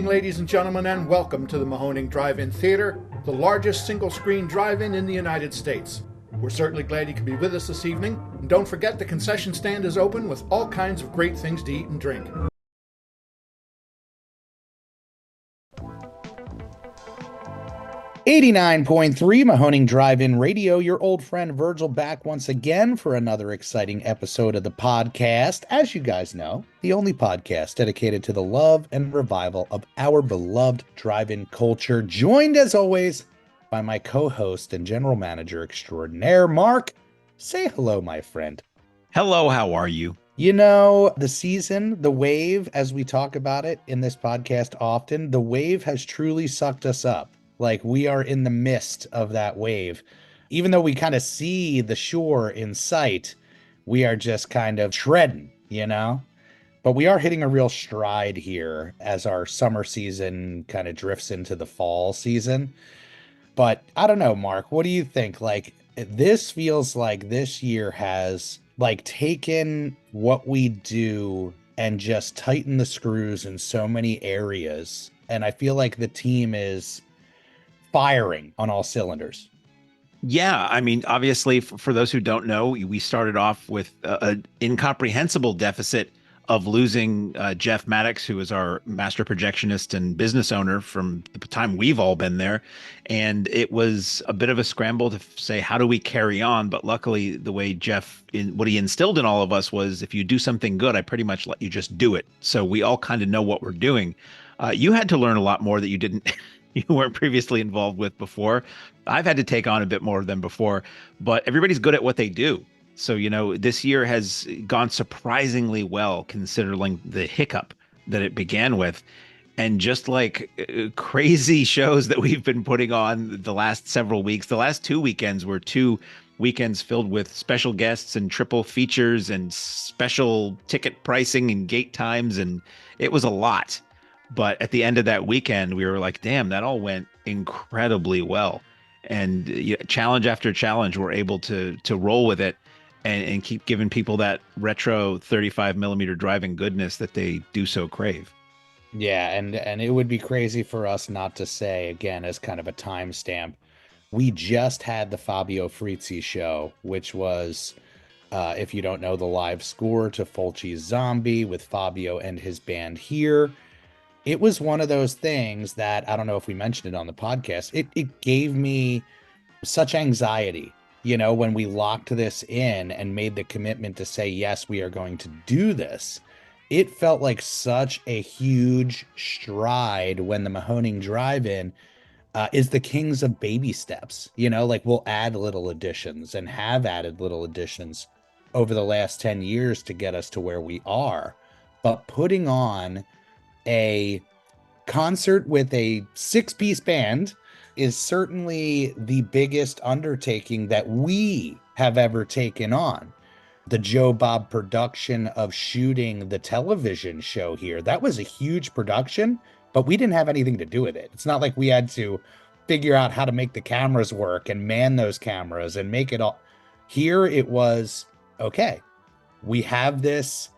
evening, ladies and gentlemen, and welcome to the Mahoning Drive-In Theater, the largest single-screen drive-in in the United States. We're certainly glad you could be with us this evening, and don't forget the concession stand is open with all kinds of great things to eat and drink. .3 Mahoning Drive-In Radio, your old friend Virgil back once again for another exciting episode of the podcast. As you guys know, the only podcast dedicated to the love and revival of our beloved drive-in culture, joined as always by my co-host and general manager extraordinaire, Mark. Say hello, my friend. Hello, how are you? You know, the season, the wave, as we talk about it in this podcast often, the wave has truly sucked us up. Like, we are in the midst of that wave. Even though we kind of see the shore in sight, we are just kind of treading, you know? But we are hitting a real stride here as our summer season kind of drifts into the fall season. But I don't know, Mark, what do you think? Like, this feels like this year has, like, taken what we do and just tightened the screws in so many areas. And I feel like the team is firing on all cylinders. Yeah, I mean, obviously, for those who don't know, we started off with an incomprehensible deficit of losing Jeff Maddox, who is our master projectionist and business owner from the time we've all been there. And it was a bit of a scramble to say, how do we carry on? But luckily, the way Jeff, what he instilled in all of us was, if you do something good, I pretty much let you just do it. So we all kind of know what we're doing. You had to learn a lot more that you didn't. You weren't previously involved with before. I've had to take on a bit more than before, but everybody's good at what they do. So, you know, this year has gone surprisingly well considering the hiccup that it began with. And just like crazy shows that we've been putting on the last several weeks, the last 2 weekends were 2 weekends filled with special guests and triple features and special ticket pricing and gate times. And it was a lot. But at the end of that weekend, we were like, damn, that all went incredibly well. And challenge after challenge, we're able to roll with it and keep giving people that retro 35 millimeter drive-in goodness that they do so crave. Yeah, and it would be crazy for us not to say, again, as kind of a timestamp, we just had the Fabio Frizzi show, which was, if you don't know, the live score to Fulci's Zombie with Fabio and his band here. It was one of those things that, I don't know if we mentioned it on the podcast, it gave me such anxiety, you know, when we locked this in and made the commitment to say, yes, we are going to do this. It felt like such a huge stride when the Mahoning Drive-In is the kings of baby steps. You know, like, we'll add little additions and have added little additions over the last 10 years to get us to where we are. But putting on a concert with a 6-piece band is certainly the biggest undertaking that we have ever taken on. The Joe Bob production of shooting the television show here, that was a huge production, but we didn't have anything to do with it. It's not like we had to figure out how to make the cameras work and man those cameras and make it all. Here it was, okay, we have this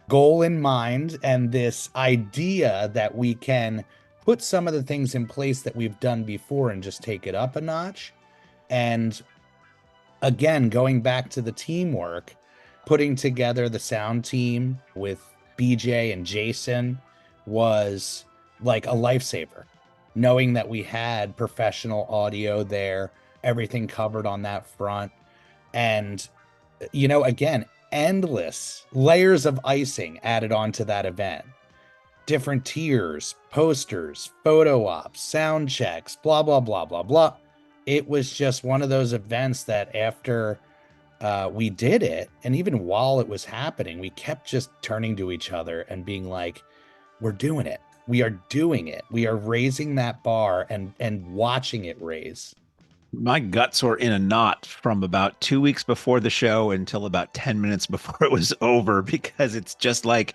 goal in mind and this idea that we can put some of the things in place that we've done before and just take it up a notch. And again, going back to the teamwork, putting together the sound team with BJ and Jason was like a lifesaver. Knowing that we had professional audio there, everything covered on that front. And, you know, again, endless layers of icing added onto that event. Different tiers, posters, photo ops, sound checks, blah, blah, blah, blah, blah. It was just one of those events that after we did it, and even while it was happening, we kept just turning to each other and being like, we're doing it. We are doing it. We are raising that bar and watching it raise. My guts were in a knot from about 2 weeks before the show until about 10 minutes before it was over, because it's just like,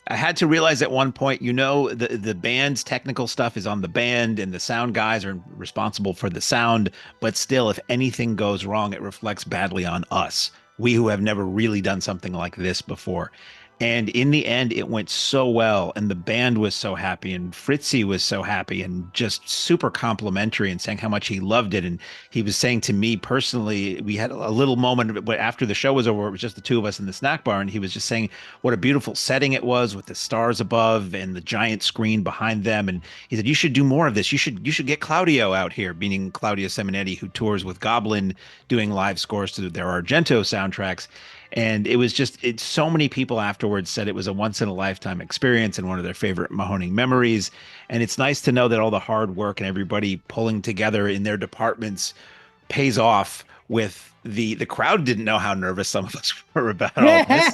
I had to realize at one point, you know, the band's technical stuff is on the band and the sound guys are responsible for the sound. But still, if anything goes wrong, it reflects badly on us. We who have never really done something like this before. And in the end, it went so well, and the band was so happy, and Fritzy was so happy, and just super complimentary, and saying how much he loved it. And he was saying to me personally, we had a little moment after the show was over. It was just the two of us in the snack bar, and he was just saying what a beautiful setting it was with the stars above and the giant screen behind them. And he said, "You should do more of this. You should get Claudio out here," meaning Claudio Simonetti, who tours with Goblin, doing live scores to their Argento soundtracks. And it was just, so many people afterwards said it was a once in a lifetime experience and one of their favorite Mahoning memories. And it's nice to know that all the hard work and everybody pulling together in their departments pays off. With the crowd didn't know how nervous some of us were about all this.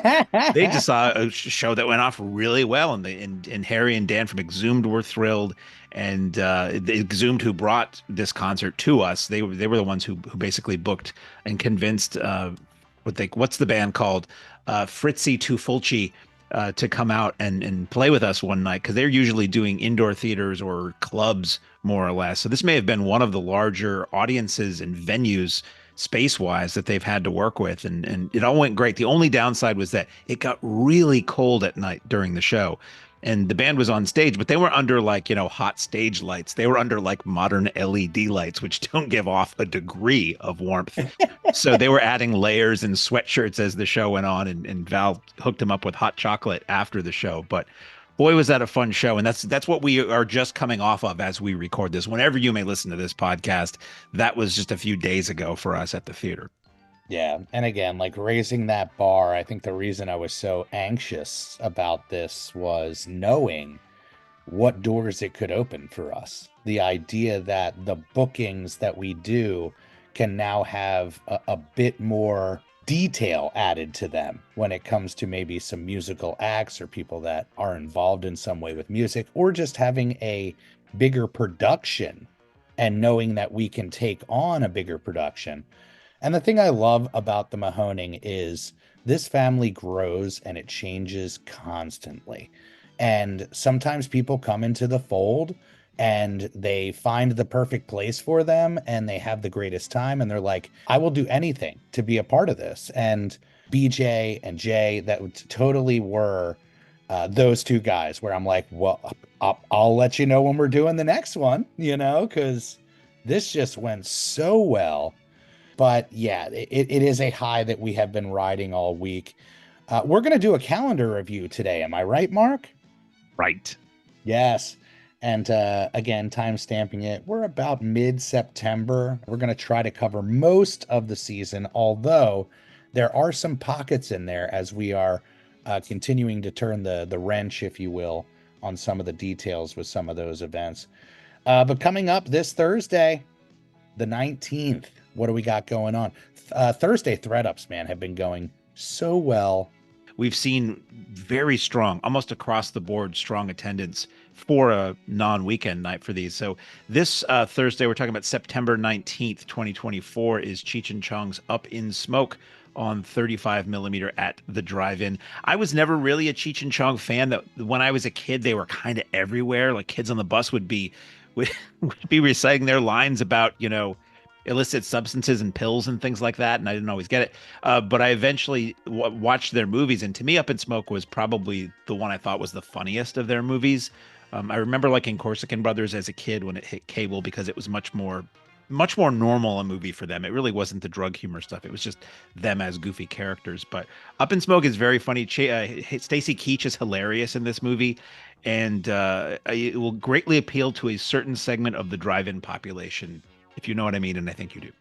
They just saw a show that went off really well, and and Harry and Dan from Exhumed were thrilled. And the Exhumed, who brought this concert to us, they were the ones who basically booked and convinced what's the band called, Fritzi Tufulci, to come out and play with us one night, because they're usually doing indoor theaters or clubs more or less. So this may have been one of the larger audiences and venues space wise that they've had to work with, and it all went great. The only downside was that it got really cold at night during the show. And the band was on stage, but they were under, like, hot stage lights. They were under like modern LED lights, which don't give off a degree of warmth. So they were adding layers and sweatshirts as the show went on, and Val hooked him up with hot chocolate after the show. But boy, was that a fun show. And that's what we are just coming off of as we record this. Whenever you may listen to this podcast, that was just a few days ago for us at the theater. Yeah. And again, like raising that bar, I think the reason I was so anxious about this was knowing what doors it could open for us. The idea that the bookings that we do can now have a bit more detail added to them when it comes to maybe some musical acts or people that are involved in some way with music, or just having a bigger production and knowing that we can take on a bigger production. And the thing I love about the Mahoning is this family grows and it changes constantly. And sometimes people come into the fold and they find the perfect place for them and they have the greatest time. And they're like, I will do anything to be a part of this. And BJ and Jay, that totally were those two guys where I'm like, well, I'll let you know when we're doing the next one, because this just went so well. But yeah, it is a high that we have been riding all week. We're going to do a calendar review today. Am I right, Mark? Right. Yes. And again, time stamping it. We're about mid-September. We're going to try to cover most of the season, although there are some pockets in there as we are continuing to turn the wrench, if you will, on some of the details with some of those events. But coming up this Thursday, the 19th, what do we got going on? Thursday thread-ups, man, have been going so well. We've seen very strong, almost across the board, strong attendance for a non-weekend night for these. So this Thursday, we're talking about September 19th, 2024, is Cheech and Chong's Up in Smoke on 35 millimeter at the drive-in. I was never really a Cheech and Chong fan. That when I was a kid, they were kind of everywhere. Like kids on the bus would be reciting their lines about, illicit substances and pills and things like that, and I didn't always get it. But I eventually watched their movies, and to me, Up in Smoke was probably the one I thought was the funniest of their movies. I remember liking Corsican Brothers as a kid when it hit cable, because it was much more normal a movie for them. It really wasn't the drug humor stuff. It was just them as goofy characters. But Up in Smoke is very funny. Stacy Keach is hilarious in this movie, and it will greatly appeal to a certain segment of the drive-in population, if you know what I mean, and I think you do.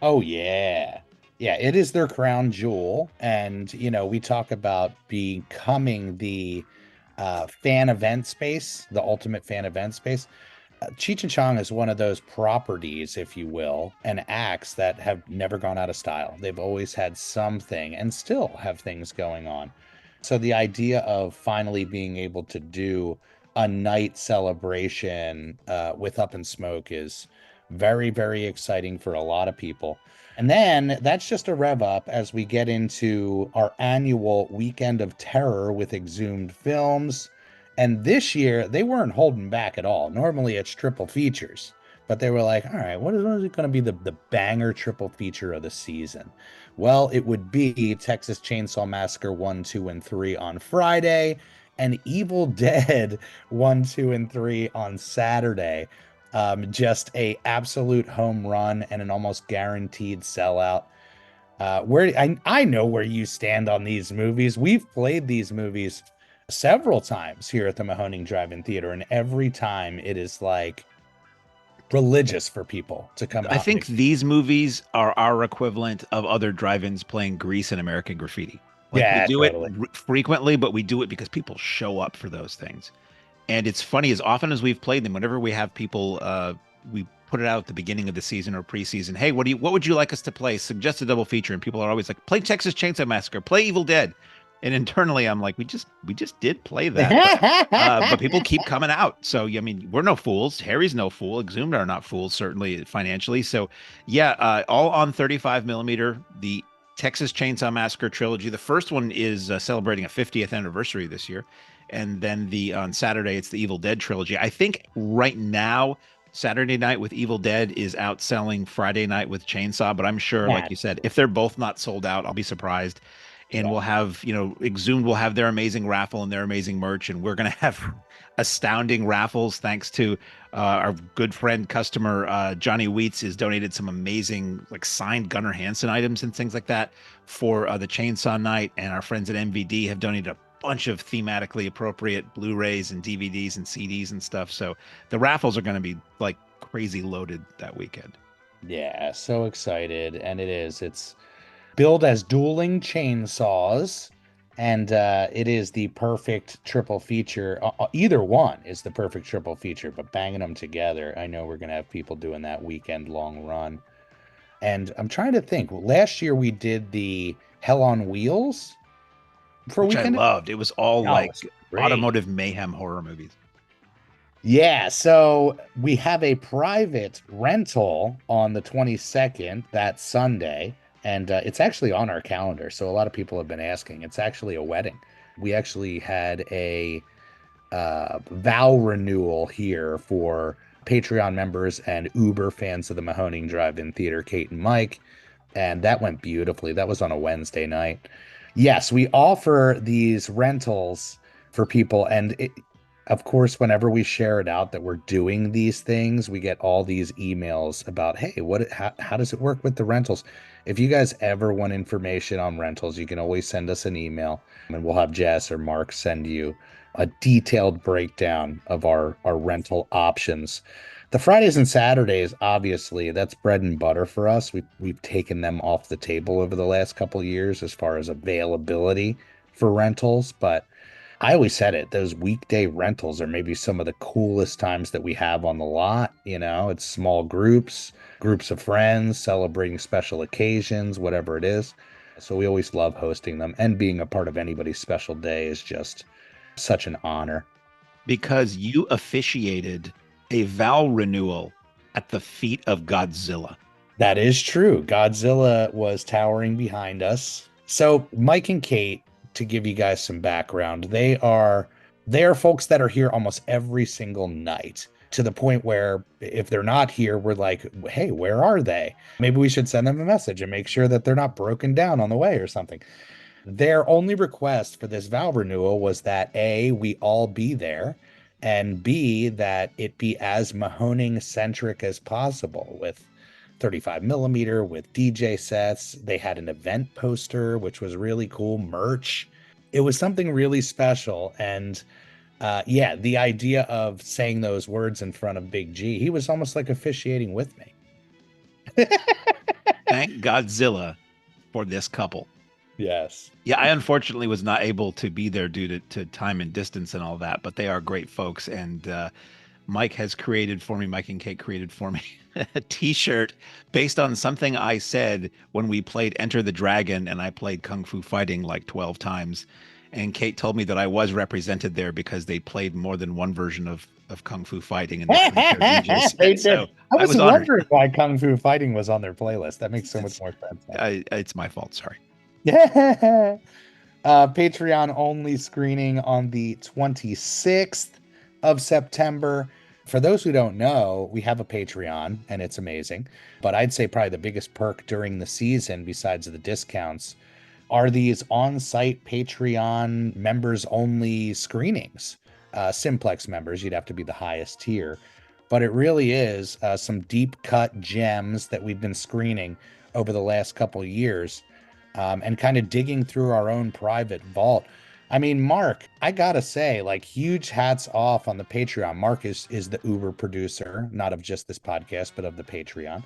Oh, yeah. Yeah, it is their crown jewel. And, we talk about becoming the fan event space, the ultimate fan event space. Cheech and Chong is one of those properties, if you will, and acts that have never gone out of style. They've always had something and still have things going on. So the idea of finally being able to do a night celebration with Up in Smoke is very, very exciting for a lot of people. And then that's just a rev up as we get into our annual Weekend of Terror with Exhumed Films. And this year, they weren't holding back at all. Normally, it's triple features. but they were like, all right, what is going to be the banger triple feature of the season? Well, it would be Texas Chainsaw Massacre 1, 2, and 3 on Friday, and Evil Dead 1, 2, and 3 on Saturday. Just a absolute home run and an almost guaranteed sellout. Where I know where you stand on these movies. We've played these movies several times here at the Mahoning Drive-In Theater, and every time it is like religious for people to come I out. think these movies are our equivalent of other drive-ins playing Grease and American Graffiti. Like we Yeah, do it totally. frequently, but we do it because people show up for those things. And it's funny, as often as we've played them, whenever we have people, we put it out at the beginning of the season or preseason. Hey, what would you like us to play? Suggest a double feature, and people are always like, play Texas Chainsaw Massacre, play Evil Dead. And internally, I'm like, we just did play that, but people keep coming out. So I mean, we're no fools. Harry's no fool. Exhumed are not fools, certainly financially. So yeah, all on 35 millimeter. The Texas Chainsaw Massacre trilogy. The first one is celebrating a 50th anniversary this year, and then the on Saturday it's the Evil Dead trilogy. I think right now Saturday night with Evil Dead is outselling Friday night with Chainsaw, but I'm sure, like you said, if they're both not sold out, I'll be surprised. And Yeah. we'll have, Exhumed will have their amazing raffle and their amazing merch, and we're gonna have astounding raffles thanks to our good friend customer Johnny Wheats has donated some amazing like signed Gunnar Hansen items and things like that for the Chainsaw Night, and our friends at MVD have donated a bunch of thematically appropriate Blu-rays and DVDs and CDs and stuff. So the raffles are going to be like crazy loaded that weekend. Yeah, so excited. And it's billed as dueling chainsaws, and it is the perfect triple feature. Either one is the perfect triple feature, but banging them together, I know we're gonna have people doing that weekend long run. And I'm trying to think. Last year we did the Hell on Wheels for a Which I weekend. loved. It was all Oh, like it's great. automotive mayhem horror movies. Yeah, so we have a private rental on the 22nd, that Sunday, and it's actually on our calendar. So a lot of people have been asking. It's actually a wedding. We actually had a vow renewal here for Patreon members and Uber fans of the Mahoning Drive-In Theater, Kate and Mike, and that went beautifully. That was on a Wednesday night. Yes, we offer these rentals for people, and of course, whenever we share it out that we're doing these things, we get all these emails about, hey, how does it work with the rentals? If you guys ever want information on rentals, you can always send us an email, and we'll have Jess or Mark send you a detailed breakdown of our rental options. The Fridays and Saturdays, obviously, that's bread and butter for us. We've taken them off the table over the last couple of years as far as availability for rentals, but I always said it, those weekday rentals are maybe some of the coolest times that we have on the lot. It's small groups, groups of friends celebrating special occasions, whatever it is. So we always love hosting them, and being a part of anybody's special day is just such an honor. Because you officiated a vow renewal at the feet of Godzilla. That is true. Godzilla was towering behind us. So Mike and Kate, to give you guys some background, they are folks that are here almost every single night, to the point where if they're not here, we're like, hey, where are they? Maybe we should send them a message and make sure that they're not broken down on the way or something. Their only request for this vow renewal was that A, we all be there, and B, that it be as Mahoning centric as possible, with 35 millimeter, with DJ sets. They had an event poster, which was really cool, merch. It was something really special. And yeah, the idea of saying those words in front of Big G, he was almost like officiating with me. Thank Godzilla for this couple. Yes. Yeah, I unfortunately was not able to be there due to time and distance and all that, but they are great folks. And Mike and Kate created for me a t-shirt based on something I said when we played Enter the Dragon, and I played Kung Fu Fighting like 12 times. And Kate told me that I was represented there because they played more than one version of Kung Fu Fighting and they played their DJ They set. did. So I I was was honored. wondering why Kung Fu Fighting was on their playlist. That makes so much more sense now. It's my fault. Sorry. Yeah. Patreon only screening on the 26th of September. For those who don't know, we have a Patreon and it's amazing. But I'd say probably the biggest perk during the season, besides the discounts, are these on-site Patreon members only screenings. Simplex members, you'd have to be the highest tier. But it really is some deep cut gems that we've been screening over the last couple of years, and kind of digging through our own private vault. I mean, Mark, I gotta say, like, huge hats off on the Patreon. Mark is the Uber producer, not of just this podcast, but of the Patreon.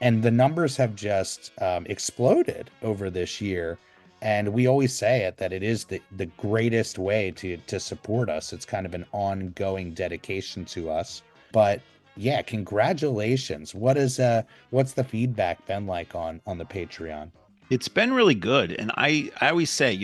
And the numbers have just exploded over this year. And we always say it that it is the greatest way to support us. It's kind of an ongoing dedication to us. But yeah, congratulations. What's the feedback been like on the Patreon? It's been really good. And I always say,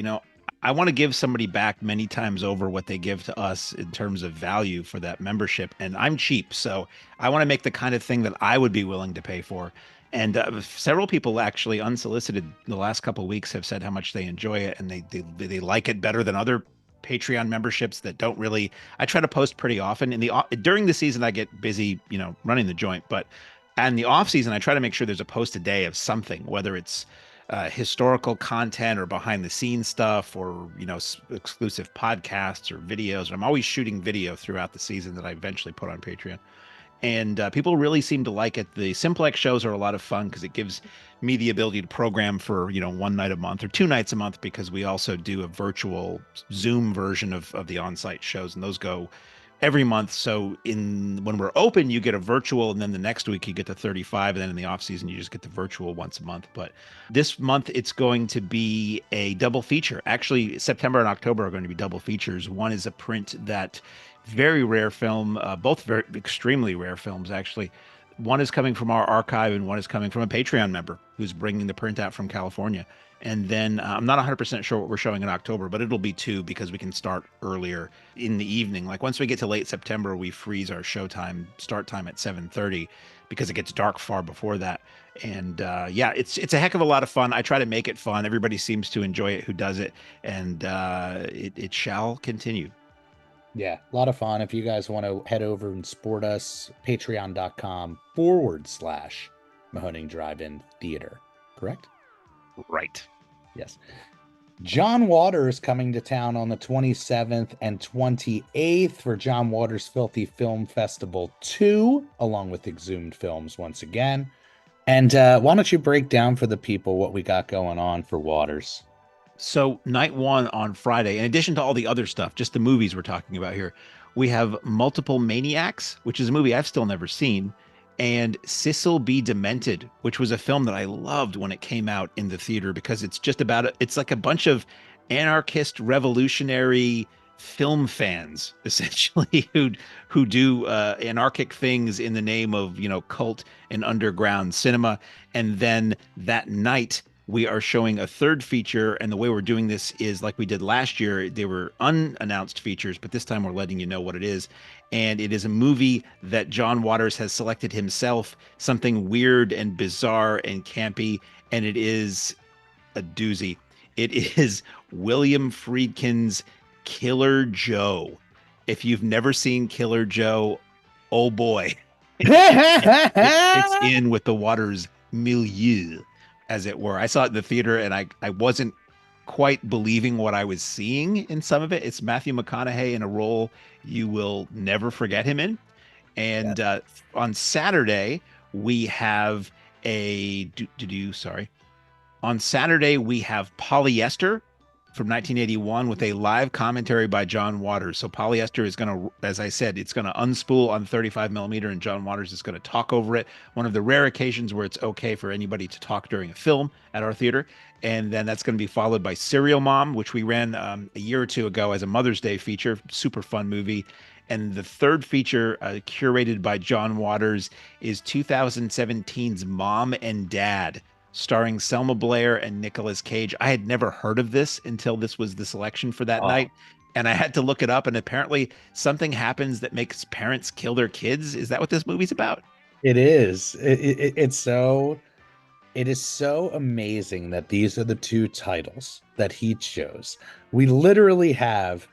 I want to give somebody back many times over what they give to us in terms of value for that membership. And I'm cheap. So I want to make the kind of thing that I would be willing to pay for. And several people actually unsolicited the last couple of weeks have said how much they enjoy it and they like it better than other Patreon memberships that don't really. I try to post pretty often. During the season, I get busy, running the joint. But in the off season, I try to make sure there's a post a day of something, whether it's historical content or behind the scenes stuff or exclusive podcasts or videos. I'm always shooting video throughout the season that I eventually put on Patreon, and people really seem to like it. The Simplex shows are a lot of fun because it gives me the ability to program for one night a month or two nights a month, because we also do a virtual Zoom version of the on-site shows, and those go every month. So when we're open, you get a virtual, and then the next week you get the 35, and then in the off season you just get the virtual once a month. But this month it's going to be a double feature. Actually, September and October are going to be double features. One is a print that very rare film, both very extremely rare films actually. One is coming from our archive and one is coming from a Patreon member who's bringing the print out from California. And then I'm not 100% sure what we're showing in October, but it'll be two because we can start earlier in the evening. Like once we get to late September, we freeze our showtime start time at 7:30 because it gets dark far before that. And yeah, it's a heck of a lot of fun. I try to make it fun. Everybody seems to enjoy it who does it, and it shall continue. Yeah, a lot of fun. If you guys want to head over and support us, patreon.com/Mahoning Drive-In Theater. Correct? Right. Yes. John Waters coming to town on the 27th and 28th for John Waters Filthy Film Festival 2, along with Exhumed Films once again. And why don't you break down for the people what we got going on for Waters? So night one on Friday, in addition to all the other stuff, just the movies we're talking about here, we have Multiple Maniacs, which is a movie I've still never seen, and Cecil B. Demented, which was a film that I loved when it came out in the theater because it's just about it's like a bunch of anarchist revolutionary film fans essentially who do anarchic things in the name of cult and underground cinema. And then that night we are showing a third feature, and the way we're doing this is like we did last year. They were unannounced features, but this time we're letting you know what it is. And it is a movie that John Waters has selected himself, something weird and bizarre and campy, and it is a doozy. It is William Friedkin's Killer Joe. If you've never seen Killer Joe, oh boy, it fits in with the Waters milieu, as it were. I saw it in the theater and I wasn't quite believing what I was seeing in some of it. It's Matthew McConaughey in a role you will never forget him in. And on Saturday, we have on Saturday, we have Polyester from 1981 with a live commentary by John Waters. So Polyester is going to, as I said, it's going to unspool on 35 millimeter, and John Waters is going to talk over it. One of the rare occasions where it's okay for anybody to talk during a film at our theater. And then that's going to be followed by Serial Mom, which we ran a year or two ago as a Mother's Day feature. Super fun movie. And the third feature, curated by John Waters, is 2017's Mom and Dad, starring Selma Blair and Nicolas Cage. I had never heard of this until this was the selection for that night. And I had to look it up. And apparently something happens that makes parents kill their kids. Is that what this movie's about? It is. It is so amazing that these are the two titles that he chose. We literally have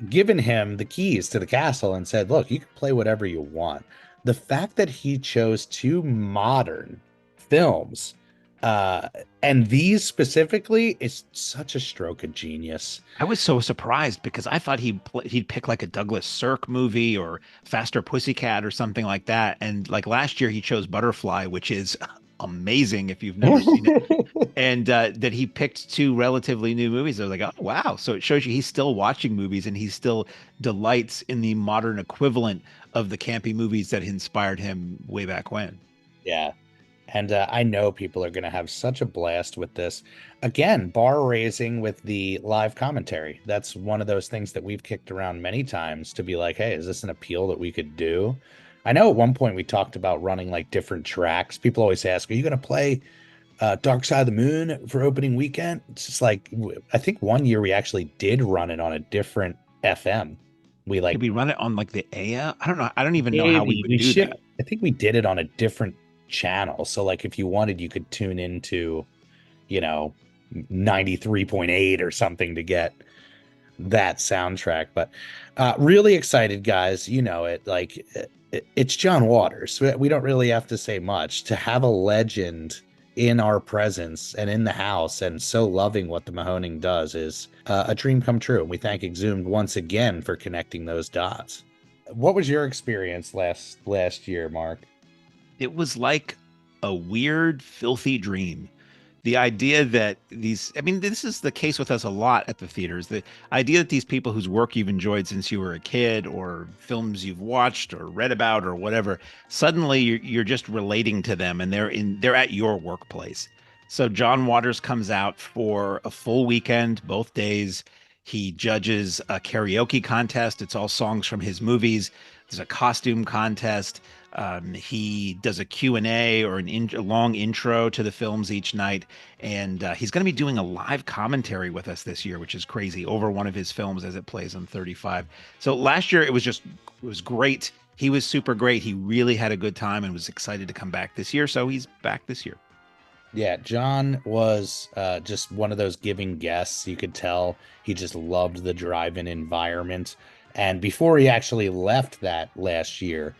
given him the keys to the castle and said, look, you can play whatever you want. The fact that he chose two modern films, uh, and these specifically, is such a stroke of genius. I was so surprised because I thought he'd pick like a Douglas Sirk movie or Faster Pussycat or something like that. And like last year he chose Butterfly, which is amazing if you've never seen it. And that he picked two relatively new movies. I was like, oh wow! So it shows you he's still watching movies and he still delights in the modern equivalent of the campy movies that inspired him way back when. Yeah. And I know people are going to have such a blast with this. Again, bar raising with the live commentary. That's one of those things that we've kicked around many times to be like, hey, is this an appeal that we could do? I know at one point we talked about running like different tracks. People always ask, are you going to play Dark Side of the Moon for opening weekend? It's just like, I think one year we actually did run it on a different FM. We like Did we run it on like the AIA? I don't know. I don't even know how we maybe would we do shipped. that. I think we did it on a different channel. So like if you wanted, you could tune into, you know, 93.8 or something to get that soundtrack. But really excited, guys. You know it. Like it's John Waters. We don't really have to say much. To have a legend in our presence and in the house and so loving what the Mahoning does is a dream come true. And we thank Exhumed once again for connecting those dots. What was your experience last year, Mark? It was like a weird, filthy dream. The idea that I mean, this is the case with us a lot at the theaters. The idea that these people whose work you've enjoyed since you were a kid, or films you've watched or read about or whatever, suddenly you're just relating to them and they're at your workplace. So John Waters comes out for a full weekend, both days. He judges a karaoke contest. It's all songs from his movies. There's a costume contest. He does a Q&A or a long intro to the films each night. And he's going to be doing a live commentary with us this year, which is crazy, over one of his films as it plays on 35. So last year, it was great. He was super great. He really had a good time and was excited to come back this year. So he's back this year. Yeah, John was just one of those giving guests. You could tell he just loved the drive-in environment. And before he actually left that last year,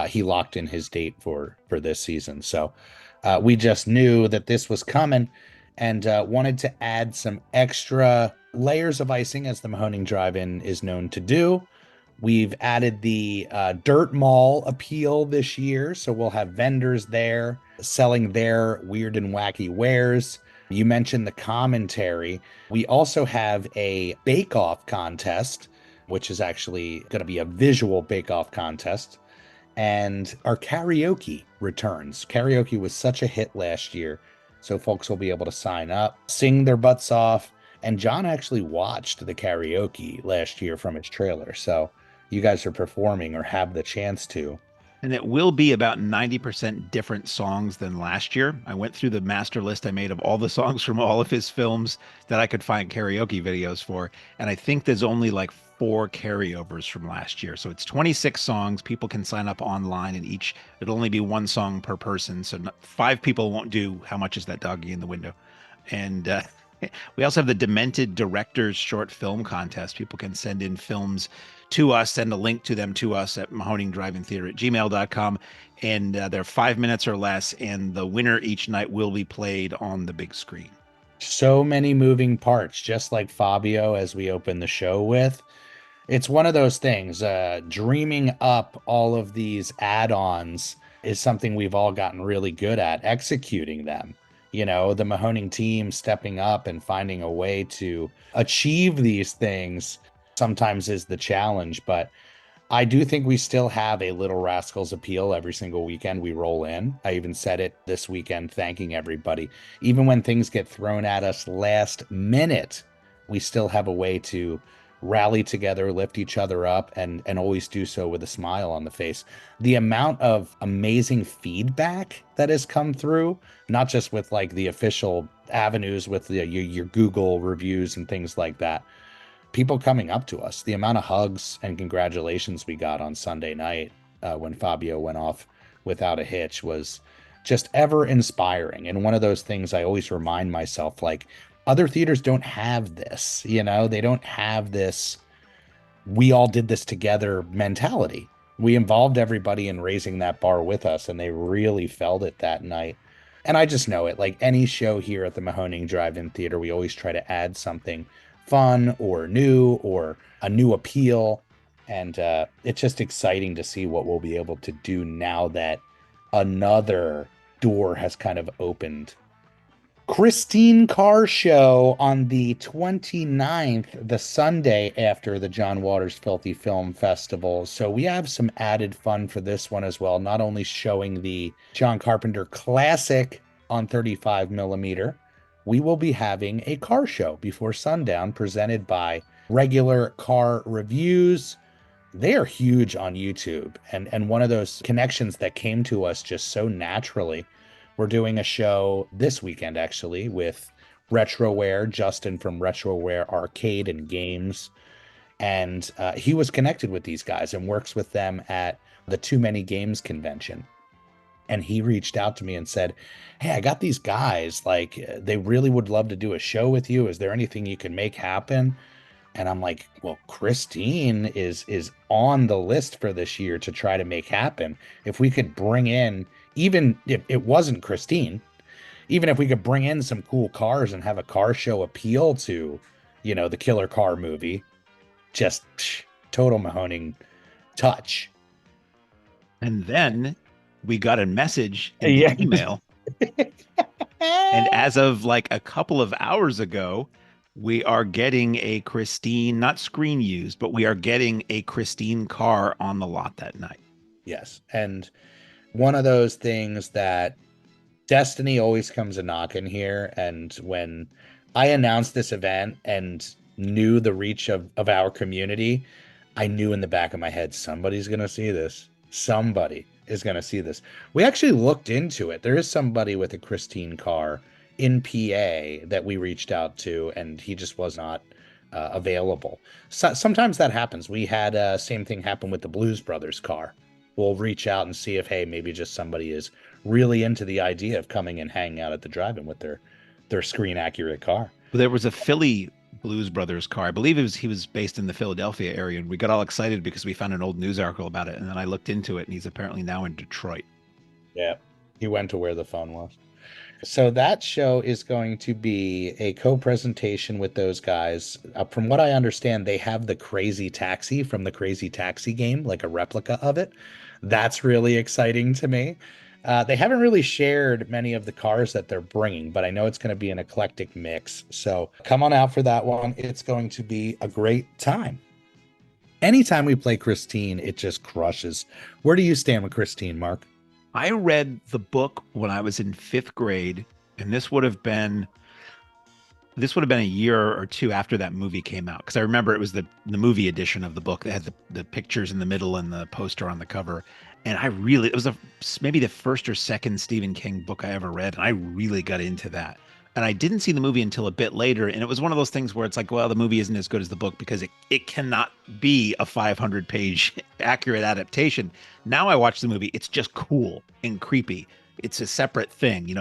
he locked in his date for this season. So we just knew that this was coming and wanted to add some extra layers of icing, as the Mahoning Drive-In is known to do. We've added the Dirt Mall appeal this year, so we'll have vendors there selling their weird and wacky wares. You mentioned the commentary. We also have a bake-off contest, which is actually going to be a visual bake-off contest. And our karaoke returns. Karaoke was such a hit last year, so folks will be able to sign up, sing their butts off. And John actually watched the karaoke last year from his trailer. So you guys are performing or have the chance to. And it will be about 90% different songs than last year. I went through the master list I made of all the songs from all of his films that I could find karaoke videos for. And I think there's only like 4 carryovers from last year. So it's 26 songs. People can sign up online, and it'll only be 1 song per person. So 5 people won't do How Much Is That Doggy in the Window? And we also have the Demented Directors Short Film Contest. People can send in films to us, send a link to them to us at Mahoning Drive-In Theater at gmail.com. And they're 5 minutes or less. And the winner each night will be played on the big screen. So many moving parts, just like Fabio, as we open the show with. It's one of those things. Dreaming up all of these add-ons is something we've all gotten really good at, executing them. You know, the Mahoning team stepping up and finding a way to achieve these things sometimes is the challenge. But I do think we still have a Little Rascals appeal every single weekend we roll in. I even said it this weekend, thanking everybody. Even when things get thrown at us last minute, we still have a way to rally together, lift each other up, and always do so with a smile on the face. The amount of amazing feedback that has come through, not just with like the official avenues with your Google reviews and things like that, people coming up to us, the amount of hugs and congratulations we got on Sunday night when Fabio went off without a hitch was just ever inspiring. And one of those things I always remind myself, like, other theaters don't have this, you know, they don't have this we all did this together mentality. We involved everybody in raising that bar with us, and they really felt it that night. And I just know it. Like any show here at the Mahoning Drive-In Theater, we always try to add something fun or new or a new appeal. And it's just exciting to see what we'll be able to do now that another door has kind of opened. Christine Carr show on the 29th, the Sunday after the John Waters Filthy Film Festival. So we have some added fun for this one as well, not only showing the John Carpenter classic on 35 millimeter, we will be having a car show before sundown presented by Regular Car Reviews. They are huge on YouTube, and one of those connections that came to us just so naturally. We're doing a show this weekend, actually, with Retroware, Justin from Retroware Arcade and Games. And he was connected with these guys and works with them at the Too Many Games convention. And he reached out to me and said, "Hey, I got these guys. Like, they really would love to do a show with you. Is there anything you can make happen?" And I'm like, well, Christine is on the list for this year to try to make happen. If we could bring in, even if it wasn't Christine, even if we could bring in some cool cars and have a car show appeal to, the Killer Car movie, just total Mahoning touch. And then we got a message in the email. And as of like a couple of hours ago, we are getting a Christine, not screen used, but we are getting a Christine car on the lot that night. Yes. And one of those things that destiny always comes a knocking here. And when I announced this event and knew the reach of our community, I knew in the back of my head, somebody's going to see this. Somebody is going to see this. We actually looked into it. There is somebody with a Christine car in PA that we reached out to, and he just was not available. So, sometimes that happens. We had same thing happen with the Blues Brothers car. We'll reach out and see if, hey, maybe just somebody is really into the idea of coming and hanging out at the drive-in with their screen accurate car. There was a Philly Blues Brothers car. I believe he was based in the Philadelphia area, and we got all excited because we found an old news article about it, and then I looked into it, and he's apparently now in Detroit. Yeah, he went to where the fun was. So that show is going to be a co-presentation with those guys. From what I understand, they have the Crazy Taxi from the Crazy Taxi game, like a replica of it. That's really exciting to me. They haven't really shared many of the cars that they're bringing, but I know it's going to be an eclectic mix. So come on out for that one. It's going to be a great time. Anytime we play Christine, it just crushes. Where do you stand with Christine, Mark? I read the book when I was in 5th grade, and this would have been a year or two after that movie came out, because I remember it was the movie edition of the book that had the pictures in the middle and the poster on the cover. And it was maybe the first or second Stephen King book I ever read, and I really got into that. And I didn't see the movie until a bit later, and it was one of those things where it's like, well, the movie isn't as good as the book because it cannot be a 500-page accurate adaptation. Now I watch the movie, it's just cool and creepy. It's a separate thing.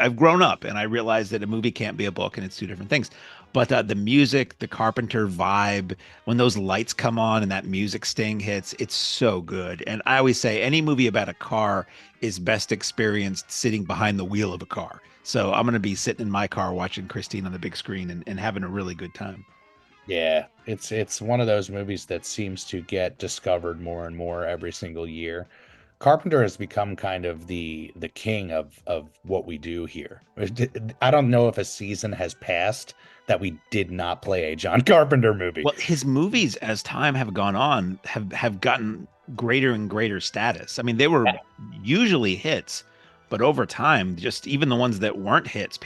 I've grown up and I realized that a movie can't be a book and it's two different things. But the music, the Carpenter vibe, when those lights come on and that music sting hits, it's so good. And I always say any movie about a car is best experienced sitting behind the wheel of a car. So I'm going to be sitting in my car watching Christine on the big screen and having a really good time. Yeah, it's one of those movies that seems to get discovered more and more every single year. Carpenter has become kind of the king of what we do here. I don't know if a season has passed that we did not play a John Carpenter movie. Well, his movies, as time have gone on, have gotten greater and greater status. I mean, they were usually hits, but over time, just even the ones that weren't hits,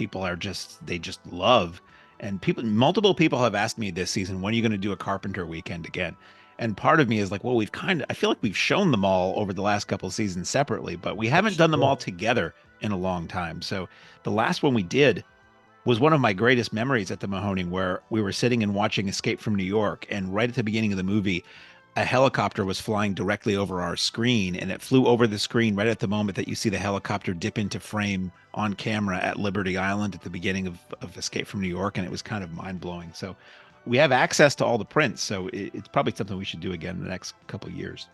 they just love. And multiple people have asked me this season, when are you going to do a Carpenter weekend again? And part of me is like, well, I feel like we've shown them all over the last couple of seasons separately, but we haven't done them all together in a long time. So the last one we did was one of my greatest memories at the Mahoning, where we were sitting and watching Escape from New York. And right at the beginning of the movie, a helicopter was flying directly over our screen, and it flew over the screen right at the moment that you see the helicopter dip into frame on camera at Liberty Island at the beginning of Escape from New York. And it was kind of mind blowing. So we have access to all the prints, so it's probably something we should do again in the next couple of years.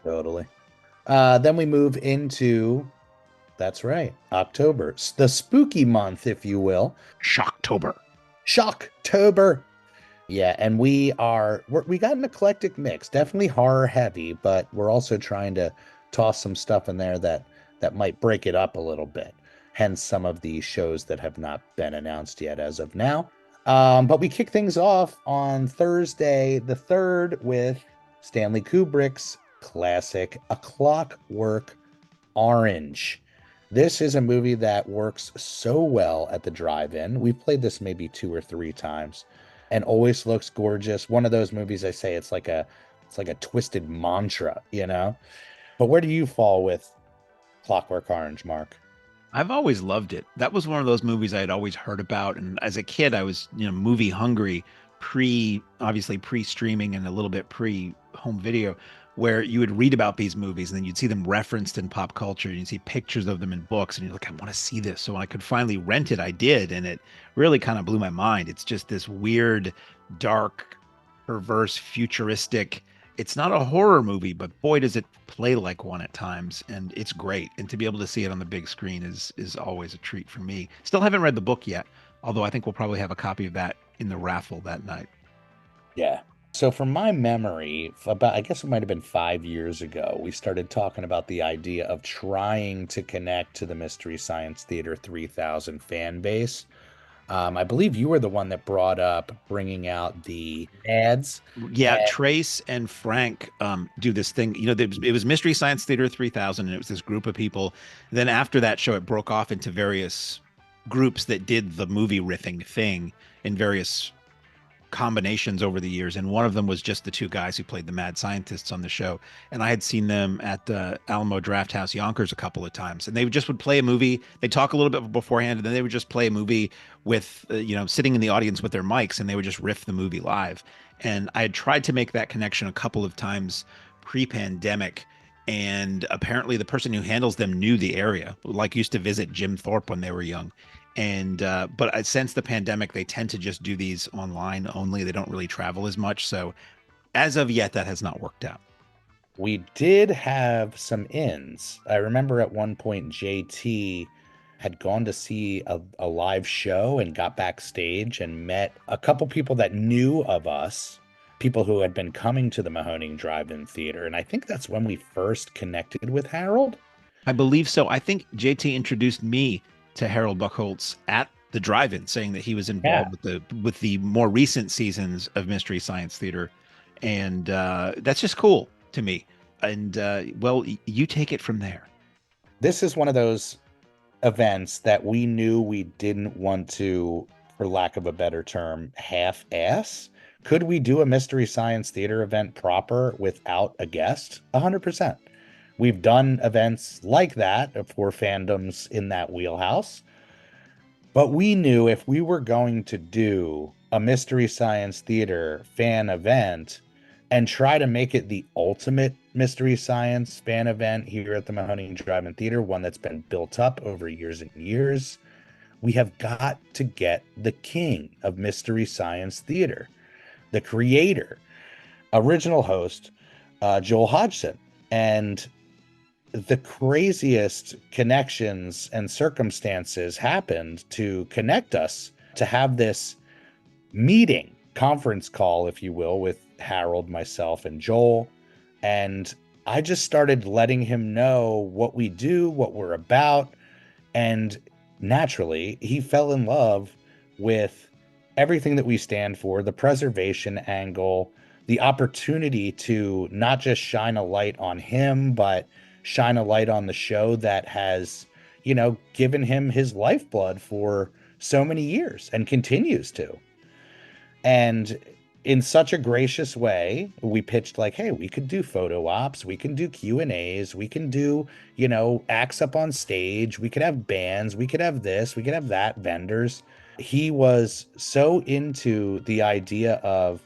Totally. Then we move into, that's right, October, the spooky month, if you will. Shocktober. Shocktober. Yeah, and we got an eclectic mix, definitely horror heavy, but we're also trying to toss some stuff in there that might break it up a little bit. Hence some of the shows that have not been announced yet as of now. But we kick things off on Thursday the 3rd with Stanley Kubrick's classic A Clockwork Orange. This is a movie that works so well at the drive-in. We've played this maybe 2 or 3 times and always looks gorgeous. One of those movies I say it's like a twisted mantra, you know? But where do you fall with Clockwork Orange, Mark? I've always loved it. That was one of those movies I had always heard about, and as a kid, I was, movie hungry, obviously pre-streaming and a little bit pre-home video, where you would read about these movies and then you'd see them referenced in pop culture, and you'd see pictures of them in books, and you're like, I want to see this. So when I could finally rent it, I did, and it really kind of blew my mind. It's just this weird, dark, perverse, futuristic. It's not a horror movie, but boy, does it play like one at times, and it's great. And to be able to see it on the big screen is always a treat for me. Still haven't read the book yet, although I think we'll probably have a copy of that in the raffle that night. Yeah. So from my memory, about I guess it might have been 5 years ago, we started talking about the idea of trying to connect to the Mystery Science Theater 3000 fan base. I believe you were the one that brought up bringing out the ads. Yeah, Trace and Frank do this thing. It was Mystery Science Theater 3000, and it was this group of people. Then after that show, it broke off into various groups that did the movie riffing thing in various combinations over the years, and one of them was just the two guys who played the mad scientists on the show. And I had seen them at the Alamo Drafthouse Yonkers a couple of times, and they would play a movie. They talk a little bit beforehand, and then they would just play a movie with sitting in the audience with their mics, and they would just riff the movie live. And I had tried to make that connection a couple of times pre-pandemic, and apparently the person who handles them knew the area, like used to visit Jim Thorpe when they were young. And but since the pandemic, they tend to just do these online only. They don't really travel as much. So as of yet, that has not worked out. We did have some ins. I remember at one point JT had gone to see a live show and got backstage and met a couple people that knew of us, people who had been coming to the Mahoning Drive-In Theater. And I think that's when we first connected with Harold. I believe so. I think JT introduced me to Harold Buchholz at the drive-in, saying that he was involved with the more recent seasons of Mystery Science Theater, and that's just cool to me. And well, you take it from there. This is one of those events that we knew we didn't want to, for lack of a better term, half-ass. Could we do a Mystery Science Theater event proper without a guest? 100%. We've done events like that for fandoms in that wheelhouse. But we knew if we were going to do a Mystery Science Theater fan event and try to make it the ultimate Mystery Science fan event here at the Mahoning Drive-In Theater, one that's been built up over years and years, we have got to get the king of Mystery Science Theater, the creator, original host, Joel Hodgson. And the craziest connections and circumstances happened to connect us to have this meeting, conference call, if you will, with Harold, myself, and Joel. And I just started letting him know what we do, what we're about. And naturally, he fell in love with everything that we stand for, the preservation angle, the opportunity to not just shine a light on him, but shine a light on the show that has, given him his lifeblood for so many years and continues to. And in such a gracious way, we pitched like, hey, we could do photo ops, we can do Q&As, we can do, acts up on stage, we could have bands, we could have this, we could have that, vendors. He was so into the idea of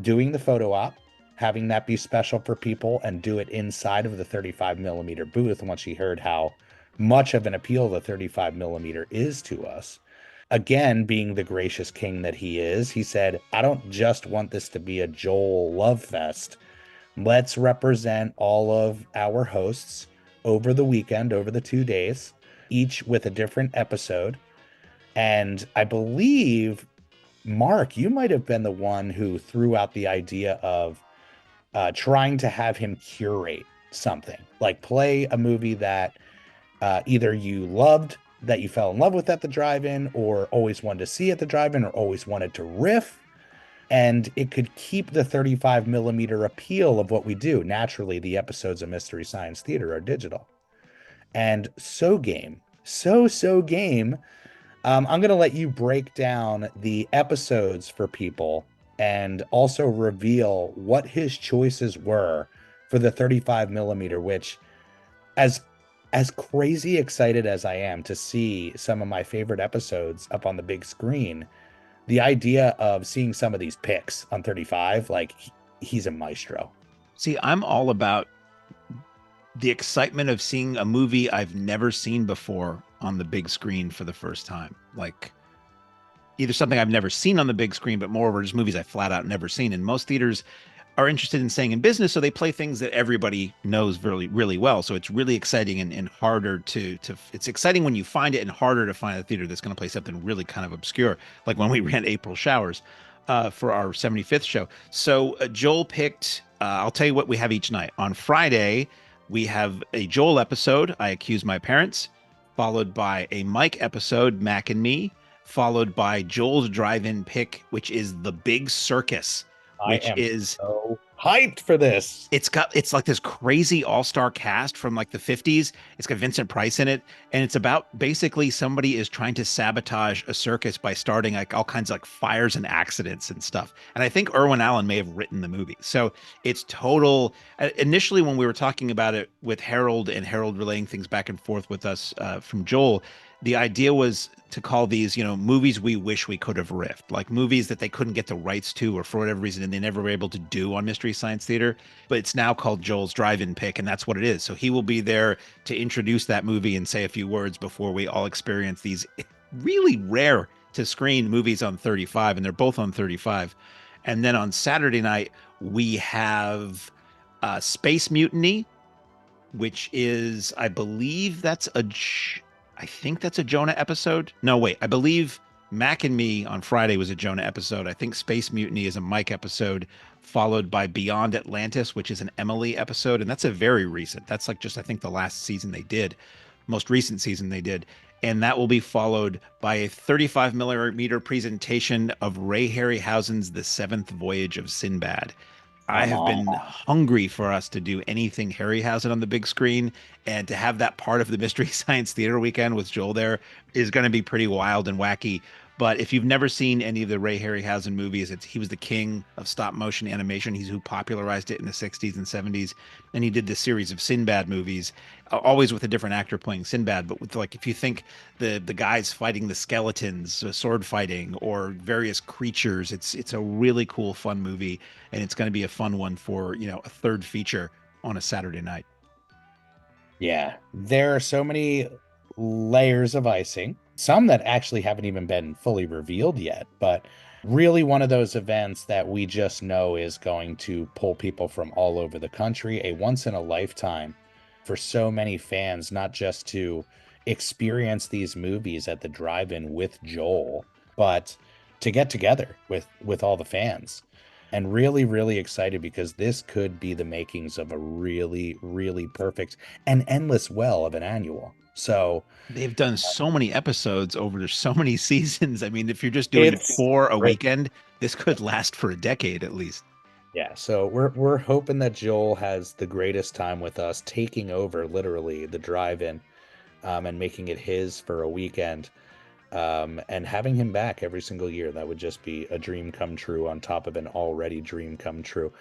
doing the photo op, having that be special for people, and do it inside of the 35 millimeter booth once he heard how much of an appeal the 35 millimeter is to us. Again, being the gracious king that he is, he said, I don't just want this to be a Joel love fest. Let's represent all of our hosts over the weekend, over the 2 days, each with a different episode. And I believe, Mark, you might have been the one who threw out the idea of trying to have him curate something, like play a movie that either you loved, that you fell in love with at the drive-in, or always wanted to see at the drive-in, or always wanted to riff. And it could keep the 35 millimeter appeal of what we do. Naturally, the episodes of Mystery Science Theater are digital. And so game, so game. I'm going to let you break down the episodes for people and also reveal what his choices were for the 35 millimeter, which as crazy excited as I am to see some of my favorite episodes up on the big screen, the idea of seeing some of these pics on 35, like he's a maestro. See, I'm all about the excitement of seeing a movie I've never seen before on the big screen for the first time. Like either something I've never seen on the big screen, but moreover, just movies I flat out never seen. And most theaters are interested in staying in business, so they play things that everybody knows really, really well. So it's really exciting and harder to it's exciting when you find it and harder to find a theater that's going to play something really kind of obscure, like when we ran April Showers for our 75th show. So Joel picked, I'll tell you what we have each night. On Friday, we have a Joel episode, I Accuse My Parents, followed by a Mike episode, Mac and Me, followed by Joel's drive-in pick, which is The Big Circus, I which am is so hyped for this. it's like this crazy all-star cast from like the 50s. It's got Vincent Price in it, and it's about basically somebody is trying to sabotage a circus by starting like all kinds of like fires and accidents and stuff. And I think Irwin Allen may have written the movie. So it's total. Initially, when we were talking about it with Harold and Harold relaying things back and forth with us from Joel, the idea was to call these, movies we wish we could have riffed, like movies that they couldn't get the rights to or for whatever reason and they never were able to do on Mystery Science Theater. But it's now called Joel's Drive-In Pick, and that's what it is. So he will be there to introduce that movie and say a few words before we all experience these really rare to screen movies on 35, and they're both on 35. And then on Saturday night, we have Space Mutiny, which is, I think that's a Jonah episode. No, wait, I believe Mac and Me on Friday was a Jonah episode. I think Space Mutiny is a Mike episode, followed by Beyond Atlantis, which is an Emily episode. And that's a very recent. That's like just, I think, the last season they did, most recent season they did. And that will be followed by a 35 millimeter presentation of Ray Harryhausen's The Seventh Voyage of Sinbad. I have been hungry for us to do anything Harryhausen on the big screen, and to have that part of the Mystery Science Theater weekend with Joel there is going to be pretty wild and wacky. But if you've never seen any of the Ray Harryhausen movies, he was the king of stop motion animation. He's who popularized it in the 60s and 70s. And he did this series of Sinbad movies, always with a different actor playing Sinbad. But with, like, if you think the guys fighting the skeletons, sword fighting, or various creatures, it's a really cool, fun movie. And it's going to be a fun one for, a third feature on a Saturday night. Yeah, there are so many layers of icing, some that actually haven't even been fully revealed yet, but really one of those events that we just know is going to pull people from all over the country, a once in a lifetime for so many fans, not just to experience these movies at the drive-in with Joel, but to get together with all the fans. And really, really excited because this could be the makings of a really, really perfect and endless well of an annual. So they've done so many episodes over so many seasons. I mean, if you're just doing it for a weekend, this could last for a decade at least. Yeah, so we're hoping that Joel has the greatest time with us, taking over literally the drive-in, and making it his for a weekend. And having him back every single year, that would just be a dream come true on top of an already dream come true.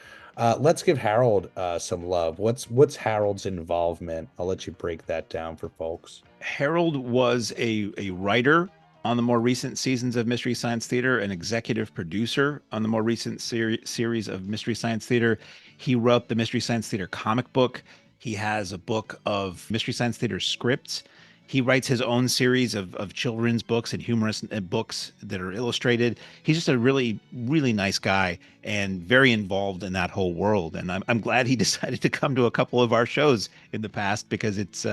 Let's give Harold some love. What's Harold's involvement? I'll let you break that down for folks. Harold was a writer on the more recent seasons of Mystery Science Theater, an executive producer on the more recent series of Mystery Science Theater. He wrote the Mystery Science Theater comic book. He has a book of Mystery Science Theater scripts. He writes his own series of children's books and humorous books that are illustrated. He's just a really, really nice guy and very involved in that whole world. And I'm glad he decided to come to a couple of our shows in the past because it's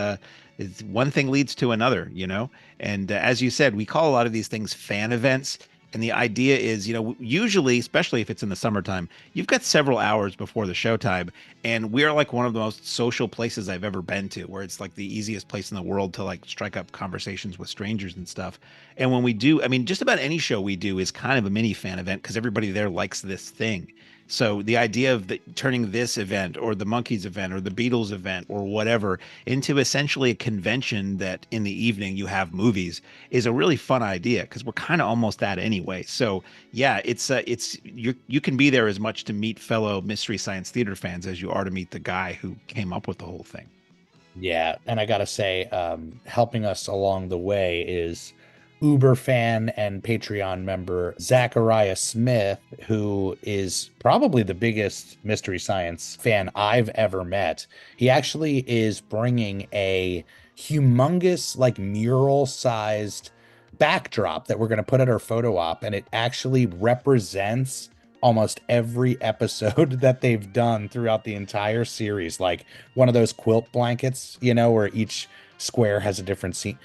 one thing leads to another, you know? And as you said, we call a lot of these things fan events. And the idea is, you know, usually, especially if it's in the summertime, you've got several hours before the showtime. And we're like one of the most social places I've ever been to, where it's like the easiest place in the world to like strike up conversations with strangers and stuff. And when we do, I mean, just about any show we do is kind of a mini fan event because everybody there likes this thing. So the idea of turning this event or the Monkees event or the Beatles event or whatever into essentially a convention that in the evening you have movies is a really fun idea because we're kind of almost that anyway. So yeah, it's you can be there as much to meet fellow Mystery Science Theater fans as you are to meet the guy who came up with the whole thing. Yeah, and I gotta say, helping us along the way is Uber fan and Patreon member Zachariah Smith, who is probably the biggest Mystery Science fan I've ever met. He actually is bringing a humongous, like mural-sized backdrop that we're going to put at our photo op, and it actually represents almost every episode that they've done throughout the entire series, like one of those quilt blankets, you know, where each square has a different scene.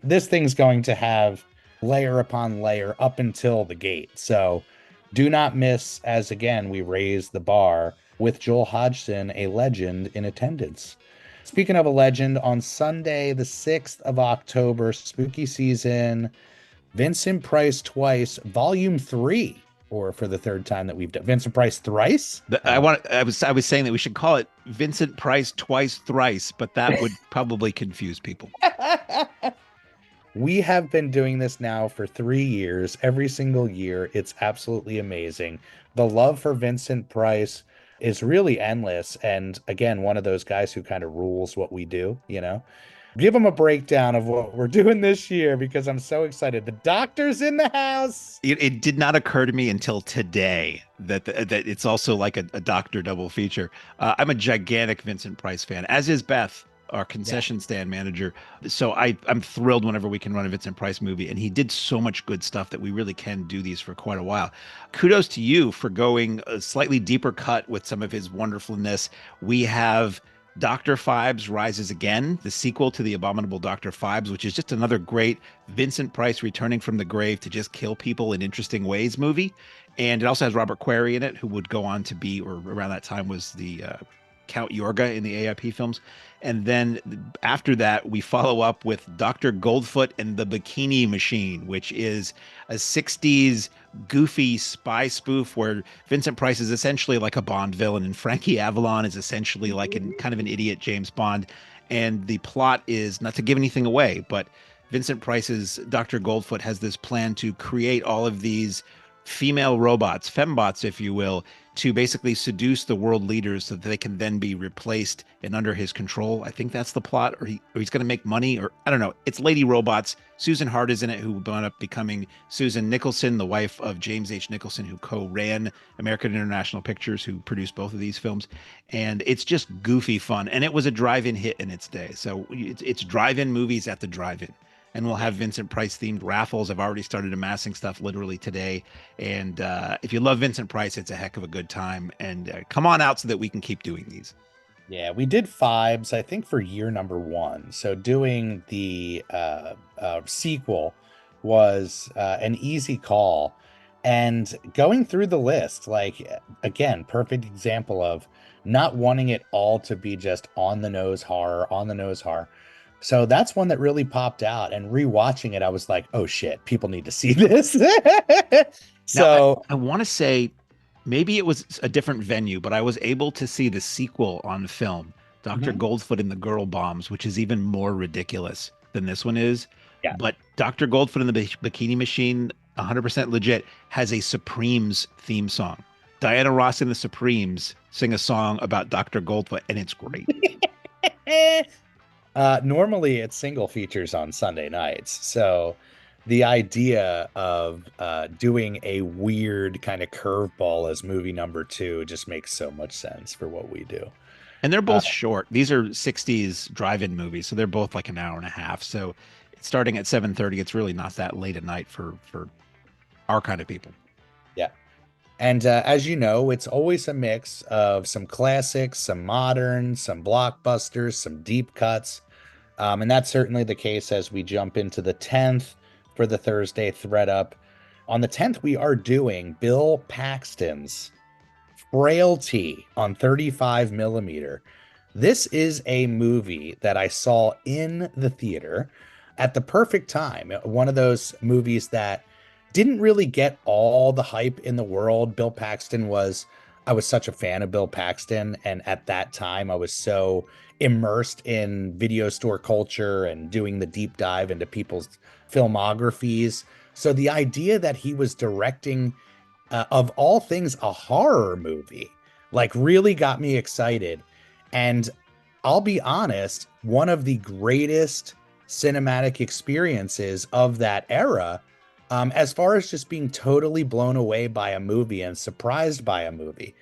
This thing's going to have layer upon layer up until the gate. So do not miss, as again we raise the bar with Joel Hodgson, a legend in attendance. Speaking of a legend, on Sunday, the 6th of October, spooky season, Vincent Price Twice, Volume 3, or for the third time that we've done Vincent Price Thrice. I was saying that we should call it Vincent Price Twice Thrice, but that would probably confuse people. We have been doing this now for 3 years, every single year. It's absolutely amazing. The love for Vincent Price is really endless. And again, one of those guys who kind of rules what we do, you know? Give him a breakdown of what we're doing this year because I'm so excited. The doctor's in the house. It did not occur to me until today that it's also like a Doctor double feature. I'm a gigantic Vincent Price fan, as is Beth, our concession stand manager. So I'm thrilled whenever we can run a Vincent Price movie, and he did so much good stuff that we really can do these for quite a while. Kudos to you for going a slightly deeper cut with some of his wonderfulness. We have Dr. Phibes Rises Again, the sequel to The Abominable Dr. Phibes, which is just another great Vincent Price returning from the grave to just kill people in interesting ways movie. And it also has Robert Quarry in it, who would go on to be, or around that time was the Count Yorga in the AIP films. And then after that, we follow up with Dr. Goldfoot and the Bikini Machine, which is a 60s goofy spy spoof where Vincent Price is essentially like a Bond villain and Frankie Avalon is essentially like kind of an idiot James Bond. And the plot is, not to give anything away, but Vincent Price's Dr. Goldfoot has this plan to create all of these female robots, fembots, if you will, to basically seduce the world leaders so that they can then be replaced and under his control. I think that's the plot, or he's going to make money, or I don't know. It's Lady Robots. Susan Hart is in it, who wound up becoming Susan Nicholson, the wife of James H. Nicholson, who co-ran American International Pictures, who produced both of these films. And it's just goofy fun. And it was a drive-in hit in its day. So it's drive-in movies at the drive-in. And we'll have Vincent Price themed raffles. I've already started amassing stuff literally today. And if you love Vincent Price, it's a heck of a good time. And come on out so that we can keep doing these. Yeah, we did Phibes, I think, for year number 1. So doing the sequel was an easy call. And going through the list, like, again, perfect example of not wanting it all to be just on the nose horror, on the nose horror. So that's one that really popped out, and rewatching it, I was like, oh shit, people need to see this. Now, So I want to say maybe it was a different venue, but I was able to see the sequel on film, Dr. Mhm. Goldfoot and the Girl Bombs, which is even more ridiculous than this one is. Yeah. But Dr. Goldfoot and the Bikini Machine, 100% legit, has a Supremes theme song. Diana Ross and the Supremes sing a song about Dr. Goldfoot, and it's great. Normally it's single features on Sunday nights. So the idea of doing a weird kind of curveball as movie number 2 just makes so much sense for what we do. And they're both short. These are 60s drive-in movies, so they're both like an hour and a half. So starting at 7:30, it's really not that late at night for our kind of people. Yeah. And as you know, it's always a mix of some classics, some modern, some blockbusters, some deep cuts. And that's certainly the case as we jump into the 10th for the Thursday thread up. On the 10th, we are doing Bill Paxton's Frailty on 35 millimeter. This is a movie that I saw in the theater at the perfect time. One of those movies that didn't really get all the hype in the world. I was such a fan of Bill Paxton. And at that time, I was so immersed in video store culture and doing the deep dive into people's filmographies. So the idea that he was directing, of all things, a horror movie, like really got me excited. And I'll be honest, one of the greatest cinematic experiences of that era, as far as just being totally blown away by a movie and surprised by a movie.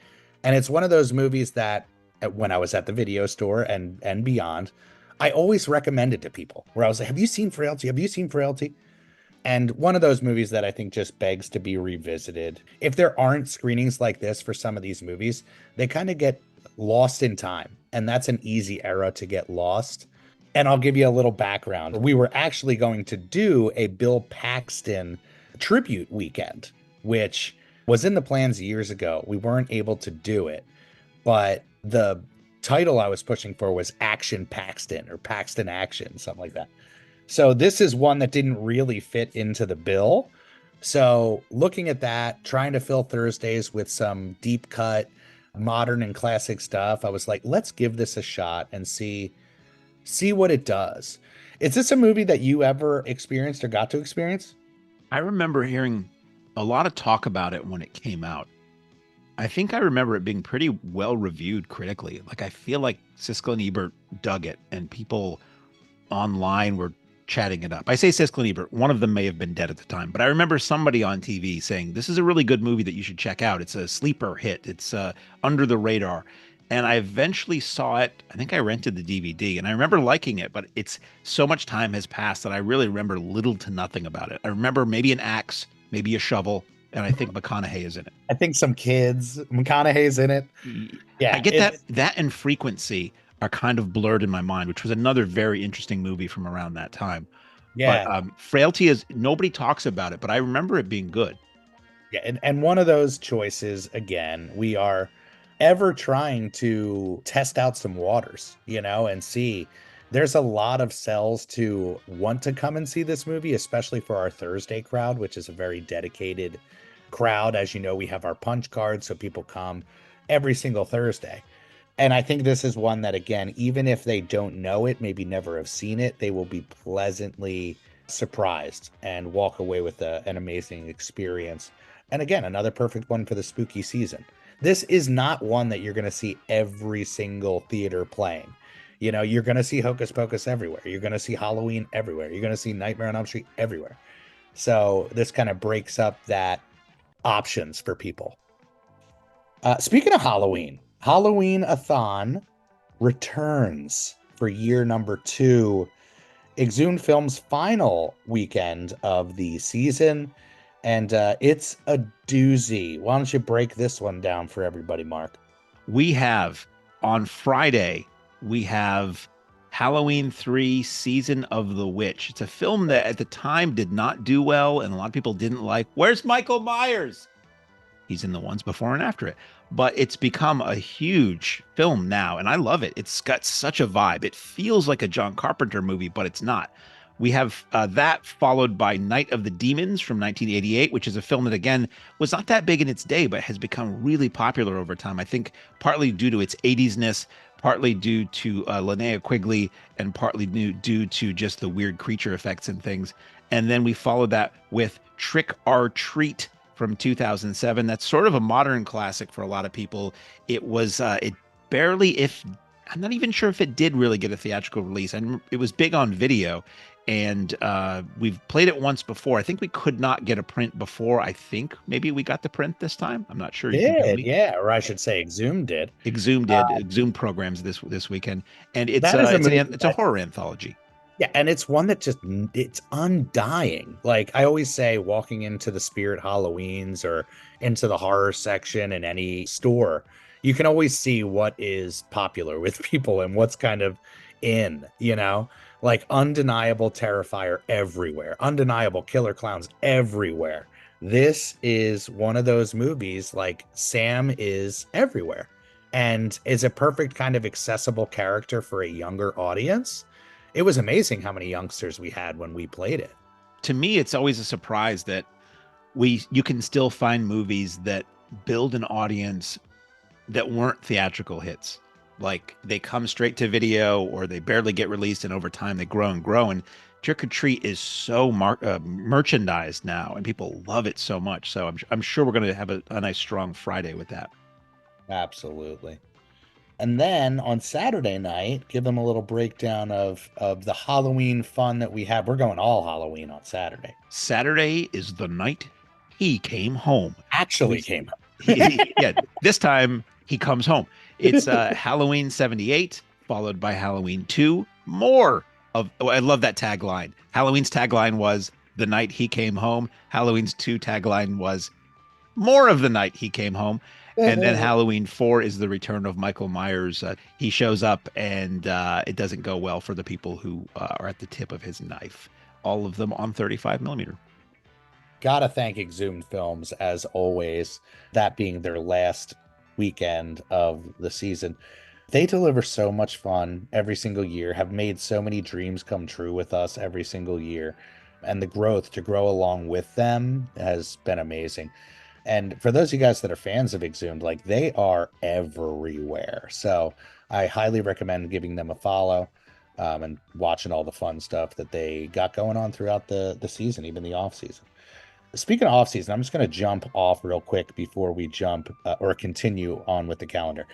And it's one of those movies that when I was at the video store and beyond, I always recommended to people where I was like, have you seen Frailty? Have you seen Frailty? And one of those movies that I think just begs to be revisited. If there aren't screenings like this for some of these movies, they kind of get lost in time. And that's an easy era to get lost. And I'll give you a little background. We were actually going to do a Bill Paxton tribute weekend, which was in the plans years ago. We weren't able to do it, but the title I was pushing for was Action Paxton or Paxton Action, something like that. So this is one that didn't really fit into the bill. So looking at that, trying to fill Thursdays with some deep cut, modern and classic stuff, I was like, let's give this a shot and see what it does. Is this a movie that you ever experienced or got to experience? I remember hearing a lot of talk about it when it came out. I think I remember it being pretty well reviewed critically. Like I feel like Siskel and Ebert dug it, and people online were chatting it up. I say Siskel and Ebert, one of them may have been dead at the time, but I remember somebody on TV saying, this is a really good movie that you should check out. It's a sleeper hit. It's under the radar. And I eventually saw it. I think I rented the DVD and I remember liking it, but it's so much time has passed that I really remember little to nothing about it. I remember maybe an axe, maybe a shovel, and I think McConaughey is in it. I think some kids, McConaughey's in it. Yeah. I get that and Frequency are kind of blurred in my mind, which was another very interesting movie from around that time. Yeah. But Frailty is, nobody talks about it, but I remember it being good. Yeah. And one of those choices, again, we are ever trying to test out some waters, and see. There's a lot of cells to want to come and see this movie, especially for our Thursday crowd, which is a very dedicated crowd. As you know, we have our punch card, so people come every single Thursday. And I think this is one that, again, even if they don't know it, maybe never have seen it, they will be pleasantly surprised and walk away with an amazing experience. And again, another perfect one for the spooky season. This is not one that you're going to see every single theater playing. You're going to see Hocus Pocus everywhere. You're going to see Halloween everywhere. You're going to see Nightmare on Elm Street everywhere. So this kind of breaks up that options for people. Speaking of Halloween, Halloween-a-thon returns for year number 2. Exhumed Film's final weekend of the season. And it's a doozy. Why don't you break this one down for everybody, Mark? We have, on Friday, we have Halloween 3 Season of the Witch. It's a film that at the time did not do well and a lot of people didn't like. Where's Michael Myers? He's in the ones before and after it. But it's become a huge film now, and I love it. It's got such a vibe. It feels like a John Carpenter movie, but it's not. We have that followed by Night of the Demons from 1988, which is a film that, again, was not that big in its day, but has become really popular over time. I think partly due to its 80s-ness, partly due to Linnea Quigley, and partly due to just the weird creature effects and things. And then we followed that with Trick or Treat from 2007. That's sort of a modern classic for a lot of people. It was, it barely, I'm not even sure if it did really get a theatrical release. And it was big on video. And we've played it once before. I think we could not get a print before. I think maybe we got the print this time. I'm not sure. You can tell Did, me. yeah, or I should say Exhumed did. Exhumed did. Exhumed programs this weekend, and it's That is a movie it's a horror anthology. Yeah, and it's one that just it's undying. Like I always say, walking into the Spirit Halloweens or into the horror section in any store, you can always see what is popular with people and what's kind of in, like undeniable Terrifier everywhere, undeniable killer clowns everywhere. This is one of those movies like Sam is everywhere and is a perfect kind of accessible character for a younger audience. It was amazing how many youngsters we had when we played it. To me, it's always a surprise that you can still find movies that build an audience that weren't theatrical hits. Like they come straight to video or they barely get released, and over time they grow and grow. And Trick or Treat is so merchandised now, and people love it so much. So I'm sure we're going to have a nice strong Friday with that. Absolutely. And then on Saturday night, give them a little breakdown of the Halloween fun that we have. We're going all Halloween on Saturday. Saturday is the night he came home. Actually came home. Yeah, this time he comes home. It's Halloween 78, followed by Halloween 2. More of, I love that tagline. Halloween's tagline was the night he came home. Halloween's 2 tagline was more of the night he came home. And then Halloween 4 is the return of Michael Myers. He shows up and it doesn't go well for the people who are at the tip of his knife. All of them on 35 millimeter. Gotta thank Exhumed Films as always, that being their last weekend of the season. They deliver so much fun every single year, have made so many dreams come true with us every single year. And the growth to grow along with them has been amazing. And for those of you guys that are fans of Exhumed, like they are everywhere. So I highly recommend giving them a follow and watching all the fun stuff that they got going on throughout the season, even the off season. Speaking of off season, I'm just going to jump off real quick before we jump or continue on with the calendar.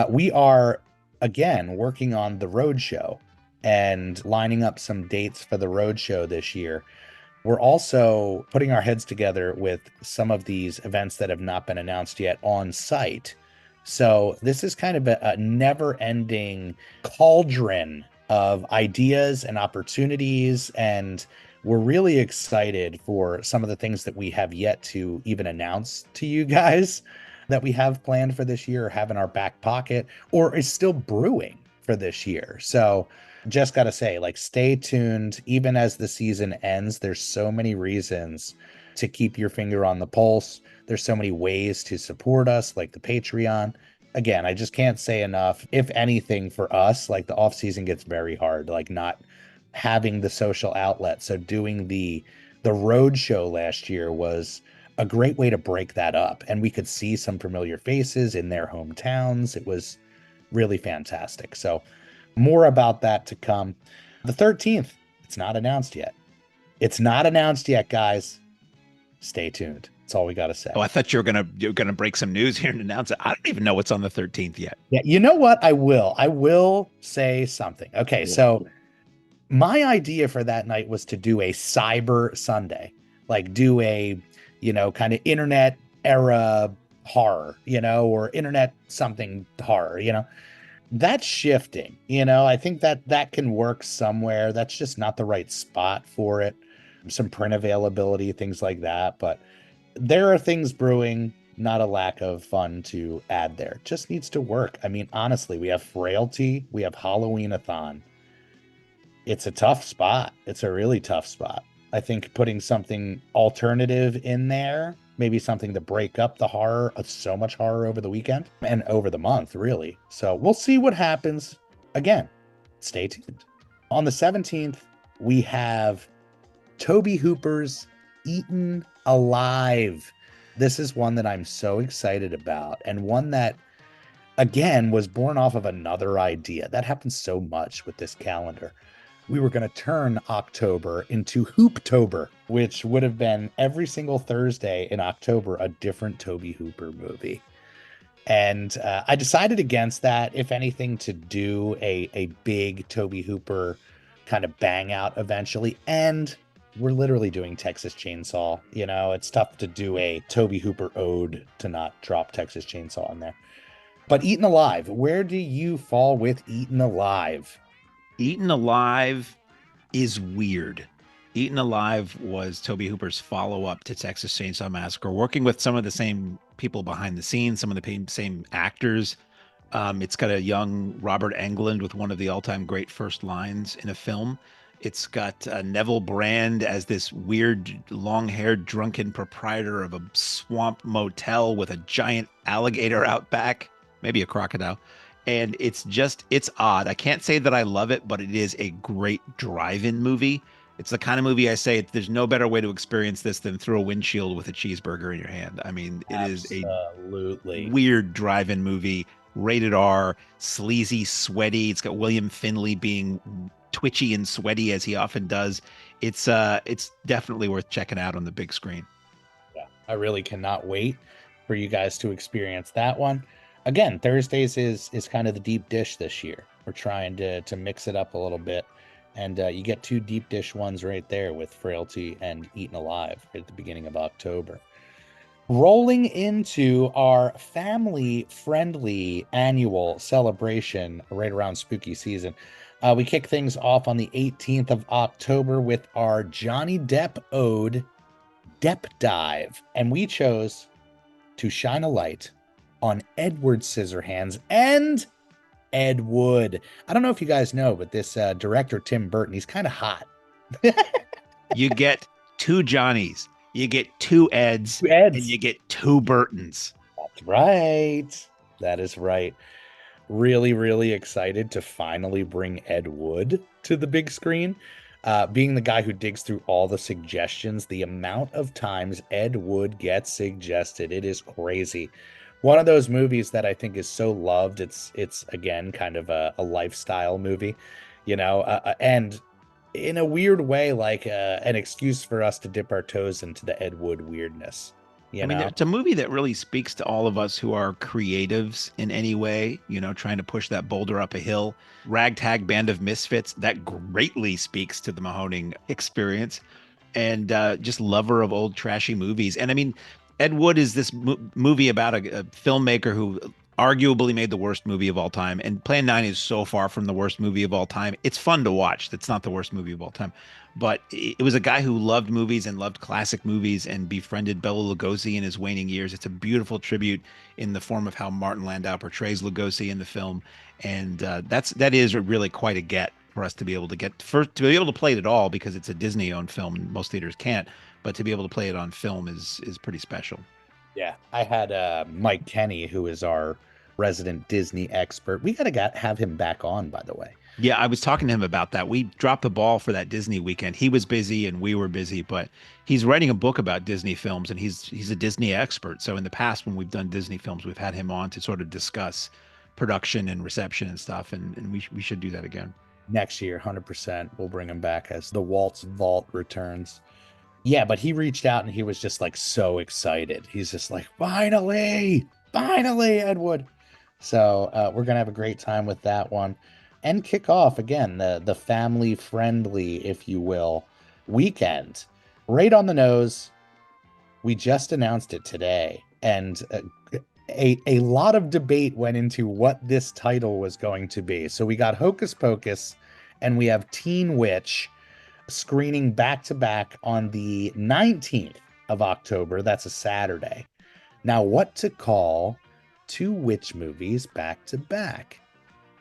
We are, again, working on the road show and lining up some dates for the road show this year. We're also putting our heads together with some of these events that have not been announced yet on site. So this is kind of a never-ending cauldron of ideas and opportunities, and we're really excited for some of the things that we have yet to even announce to you guys that we have planned for this year or have in our back pocket or is still brewing for this year. So just got to say, like, stay tuned. Even as the season ends, there's so many reasons to keep your finger on the pulse. There's so many ways to support us, like the Patreon. Again, I just can't say enough. If anything, for us, like the off season gets very hard, like not having the social outlet. So doing the road show last year was a great way to break that up. And we could see some familiar faces in their hometowns. It was really fantastic. So more about that to come. The 13th, it's not announced yet. It's not announced yet, guys. Stay tuned. That's all we got to say. Oh, I thought you were gonna break some news here and announce it. I don't even know what's on the 13th yet. Yeah, you know what? I will say something. Okay, so my idea for that night was to do a Cyber Sunday, like do a, kind of internet era horror, or internet something horror, That's shifting, I think that can work somewhere. That's just not the right spot for it. Some print availability, things like that. But there are things brewing, not a lack of fun to add there. Just needs to work. I mean, honestly, we have Frailty, we have Halloween-a-thon. It's a tough spot. It's a really tough spot. I think putting something alternative in there, maybe something to break up the horror of so much horror over the weekend and over the month, really. So we'll see what happens. Again, stay tuned. On the 17th, we have Toby Hooper's Eaten Alive. This is one that I'm so excited about, and one that, again, was born off of another idea. That happens so much with this calendar. We were going to turn October into Hooptober, which would have been every single Thursday in October, a different Toby Hooper movie. And I decided against that, if anything, to do a big Toby Hooper kind of bang out eventually. And we're literally doing Texas Chainsaw. You know, it's tough to do a Toby Hooper ode to not drop Texas Chainsaw in there. But Eaten Alive, where do you fall with Eaten Alive? Eaten Alive is weird. Eaten Alive was Toby Hooper's follow-up to Texas Chainsaw Massacre, working with some of the same people behind the scenes, some of the same actors. It's got a young Robert Englund with one of the all-time great first lines in a film. It's got Neville Brand as this weird, long-haired, drunken proprietor of a swamp motel with a giant alligator out back, maybe a crocodile. And it's odd. I can't say that I love it, but it is a great drive-in movie. It's the kind of movie I say there's no better way to experience this than through a windshield with a cheeseburger in your hand. I mean, it is a Absolutely weird drive-in movie, rated R, sleazy, sweaty. It's got William Finley being twitchy and sweaty as he often does. It's definitely worth checking out on the big screen. Yeah, I really cannot wait for you guys to experience that one. Again, Thursdays is kind of the deep dish this year. We're trying to mix it up a little bit. And you get two deep dish ones right there with Frailty and Eaten Alive at the beginning of October. Rolling into our family-friendly annual celebration right around spooky season, we kick things off on the 18th of October with our Johnny Depp ode, Depp Dive. And we chose to shine a light on Edward Scissorhands and Ed Wood. I don't know if you guys know, but this director, Tim Burton, he's kind of hot. You get two Johnnies, you get two Eds, and you get two Burtons. That's right. That is right. Really, really excited to finally bring Ed Wood to the big screen. Being the guy who digs through all the suggestions, the amount of times Ed Wood gets suggested, it is crazy. One of those movies that I think is so loved. It's again kind of a lifestyle movie, you know, and in a weird way, like an excuse for us to dip our toes into the Ed Wood weirdness. I mean, it's a movie that really speaks to all of us who are creatives in any way, you know, trying to push that boulder up a hill. Ragtag band of misfits, that greatly speaks to the Mahoning experience, and just lover of old trashy movies. And I mean, Ed Wood is this movie about a filmmaker who arguably made the worst movie of all time. And Plan 9 is so far from the worst movie of all time. It's fun to watch. That's not the worst movie of all time. But it was a guy who loved movies and loved classic movies and befriended Bela Lugosi in his waning years. It's a beautiful tribute in the form of how Martin Landau portrays Lugosi in the film. And that is really quite a get for us to be able to to be able to play it at all, because it's a Disney-owned film and most theaters can't. But to be able to play it on film is pretty special. Yeah, I had Mike Kenny, who is our resident Disney expert. We gotta have him back on, by the way. Yeah, I was talking to him about that. We dropped the ball for that Disney weekend. He was busy and we were busy, but he's writing a book about Disney films and he's a Disney expert. So in the past, when we've done Disney films, we've had him on to sort of discuss production and reception and stuff, and we should do that again. Next year, 100%. We'll bring him back as the Walt's Vault returns. Yeah, but he reached out and he was just like so excited. He's just like, finally, Ed Wood. So we're going to have a great time with that one. And kick off, again, the family-friendly, if you will, weekend. Right on the nose. We just announced it today. And a lot of debate went into what this title was going to be. So we got Hocus Pocus and we have Teen Witch screening back-to-back on the 19th of October. That's a Saturday. Now, what to call two witch movies back-to-back?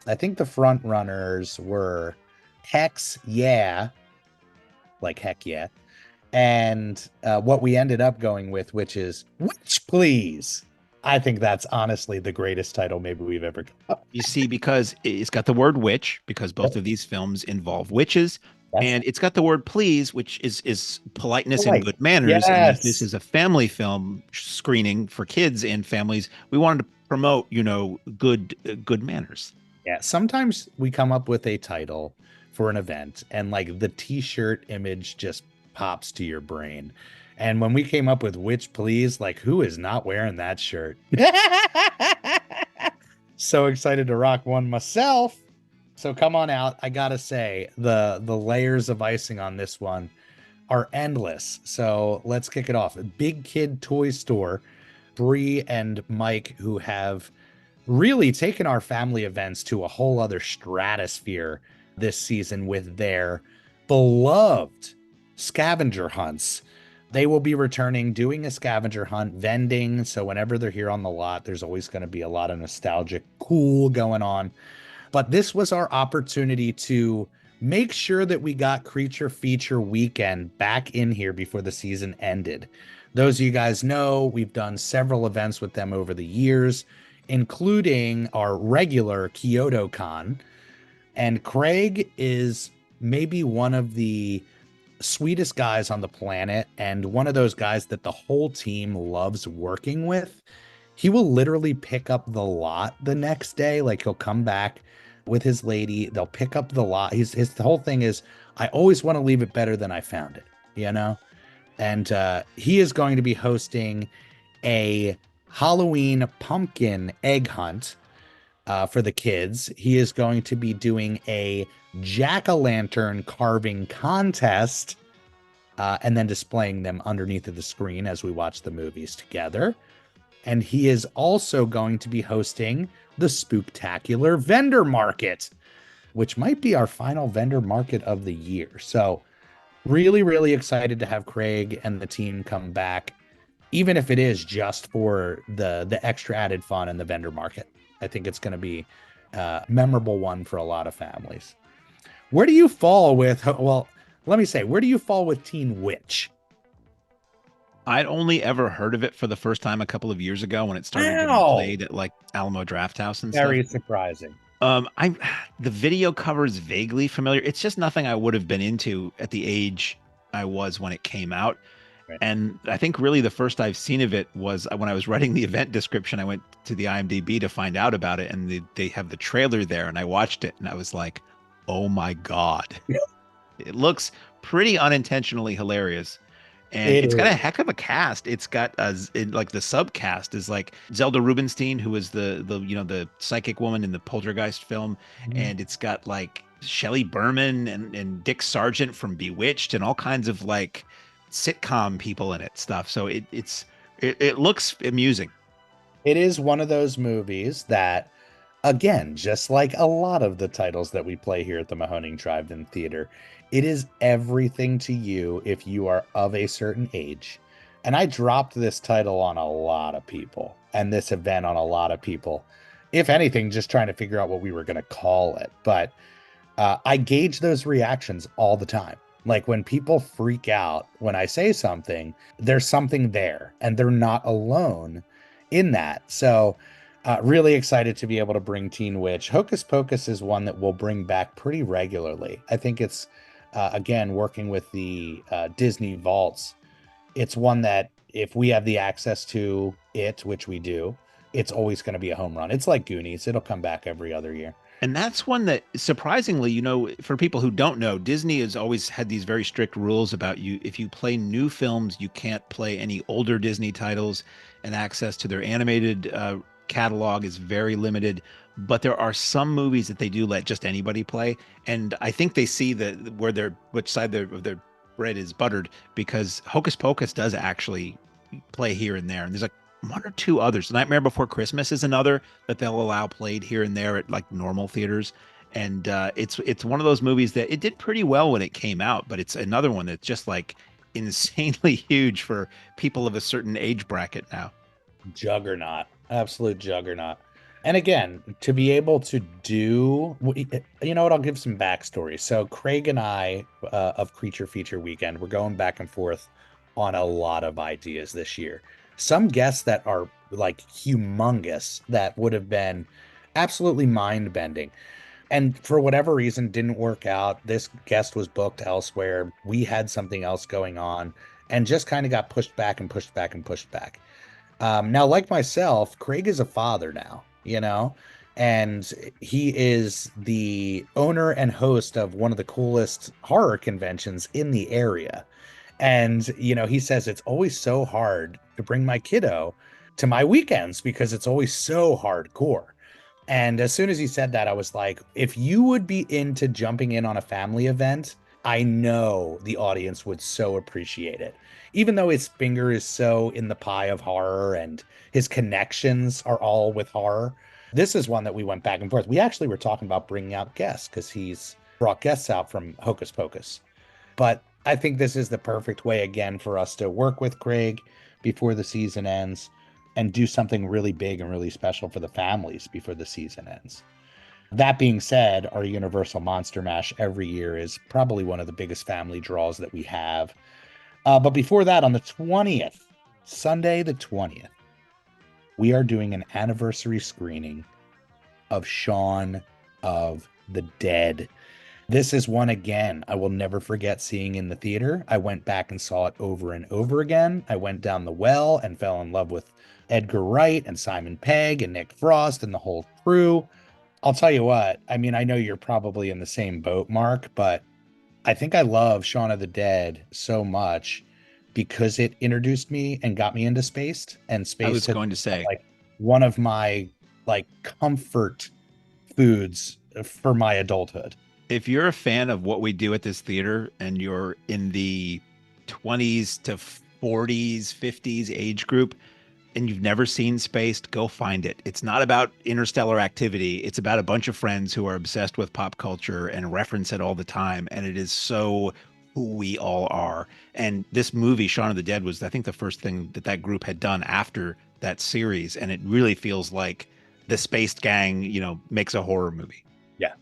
I think the front runners were Hex Yeah, like heck yeah, and what we ended up going with, which is Witch Please. I think that's honestly the greatest title maybe we've ever got. You see, because it's got the word witch, because both of these films involve witches. And it's got the word please, which is politeness and good manners. Yes. And if this is a family film screening for kids and families, we wanted to promote, good manners. Yeah, sometimes we come up with a title for an event and like the t-shirt image just pops to your brain. And when we came up with Witch Please, like who is not wearing that shirt? So excited to rock one myself. So come on out. I gotta say, the layers of icing on this one are endless. So let's kick it off. Big Kid Toy Store, Bree and Mike, who have really taken our family events to a whole other stratosphere this season with their beloved scavenger hunts. They will be returning, doing a scavenger hunt, vending. So whenever they're here on the lot, there's always going to be a lot of nostalgic cool going on. But this was our opportunity to make sure that we got Creature Feature Weekend back in here before the season ended. Those of you guys know, we've done several events with them over the years, including our regular Kyoto Con. And Craig is maybe one of the sweetest guys on the planet and one of those guys that the whole team loves working with. He will literally pick up the lot the next day. Like he'll come back with his lady, they'll pick up the lot. His the whole thing is, I always want to leave it better than I found it, you know? And he is going to be hosting a Halloween pumpkin egg hunt for the kids. He is going to be doing a jack-o'-lantern carving contest and then displaying them underneath of the screen as we watch the movies together. And he is also going to be hosting the Spooktacular Vendor Market, which might be our final vendor market of the year. So really, really excited to have Craig and the team come back, even if it is just for the extra added fun in the vendor market. I think it's going to be a memorable one for a lot of families. Where do you fall with, well, let me say, where do you fall with Teen Witch? I'd only ever heard of it for the first time a couple of years ago when it started getting Wow. played at like Alamo Drafthouse and Very stuff. surprising. I'm the video cover is vaguely familiar. It's just nothing I would have been into at the age I was when it came out. Right. And I think really the first I've seen of it was when I was writing the event description. I went to the IMDb to find out about it, and they have the trailer there, and I watched it, and I was like, "Oh my God!" It looks pretty unintentionally hilarious. And it's got a heck of a cast. It's got like the subcast is like Zelda Rubinstein, who is the psychic woman in the Poltergeist film, and it's got like Shelley Berman and Dick Sargent from Bewitched and all kinds of like sitcom people in it stuff. So it looks amusing. It is one of those movies that, again, just like a lot of the titles that we play here at the Mahoning Drive-In Theater, it is everything to you if you are of a certain age. And I dropped this title on a lot of people and this event on a lot of people. If anything, just trying to figure out what we were going to call it. But I gauge those reactions all the time. Like when people freak out when I say something, there's something there and they're not alone in that. So really excited to be able to bring Teen Witch. Hocus Pocus is one that we'll bring back pretty regularly. I think it's, again, working with the Disney vaults. It's one that if we have the access to it, which we do, it's always going to be a home run. It's like Goonies. It'll come back every other year. And that's one that surprisingly, for people who don't know, Disney has always had these very strict rules about you. If you play new films, you can't play any older Disney titles, and access to their animated catalog is very limited. But there are some movies that they do let just anybody play. And I think they see which side of their bread is buttered, because Hocus Pocus does actually play here and there. And there's like one or two others. Nightmare Before Christmas is another that they'll allow played here and there at like normal theaters. And it's one of those movies that it did pretty well when it came out, but it's another one that's just like insanely huge for people of a certain age bracket now. Juggernaut, absolute juggernaut. And again, to be able to do, you know what, I'll give some backstory. So Craig and I of Creature Feature Weekend, we're going back and forth on a lot of ideas this year. Some guests that are like humongous that would have been absolutely mind-bending. And for whatever reason, didn't work out. This guest was booked elsewhere. We had something else going on and just kind of got pushed back and pushed back and pushed back. Now, like myself, Craig is a father now, and he is the owner and host of one of the coolest horror conventions in the area. And, he says it's always so hard to bring my kiddo to my weekends because it's always so hardcore. And as soon as he said that, I was like, if you would be into jumping in on a family event, I know the audience would so appreciate it. Even though his finger is so in the pie of horror and his connections are all with horror, this is one that we went back and forth. We actually were talking about bringing out guests because he's brought guests out from Hocus Pocus. But I think this is the perfect way, again, for us to work with Craig before the season ends and do something really big and really special for the families before the season ends. That being said, our Universal Monster Mash every year is probably one of the biggest family draws that we have. But before that, on the 20th, Sunday the 20th, we are doing an anniversary screening of Shaun of the Dead. This is one, again, I will never forget seeing in the theater. I went back and saw it over and over again. I went down the well and fell in love with Edgar Wright and Simon Pegg and Nick Frost and the whole crew. I'll tell you what, I mean, I know you're probably in the same boat, Mark, but I think I love Shaun of the Dead so much because it introduced me and got me into Spaced. And I was Spaced has going to become, say, like, one of my like comfort foods for my adulthood. if you're a fan of what we do at this theater and you're in the 20s to 40s, 50s age group, and you've never seen Spaced, go find it. It's not about interstellar activity. It's about a bunch of friends who are obsessed with pop culture and reference it all the time. And it is so who we all are. And this movie, Shaun of the Dead, was, I think, the first thing that that group had done after that series. And it really feels like the Spaced gang, you know, makes a horror movie. Yeah.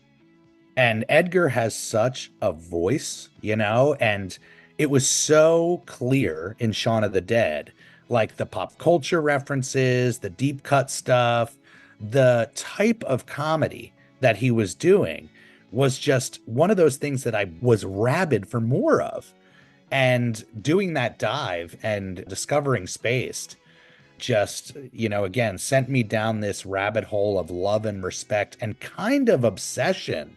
And Edgar has such a voice, you know, and it was so clear in Shaun of the Dead, like the pop culture references, the deep cut stuff, the type of comedy that he was doing was just one of those things that I was rabid for more of. And doing that dive and discovering Spaced just, you know, again, sent me down this rabbit hole of love and respect and kind of obsession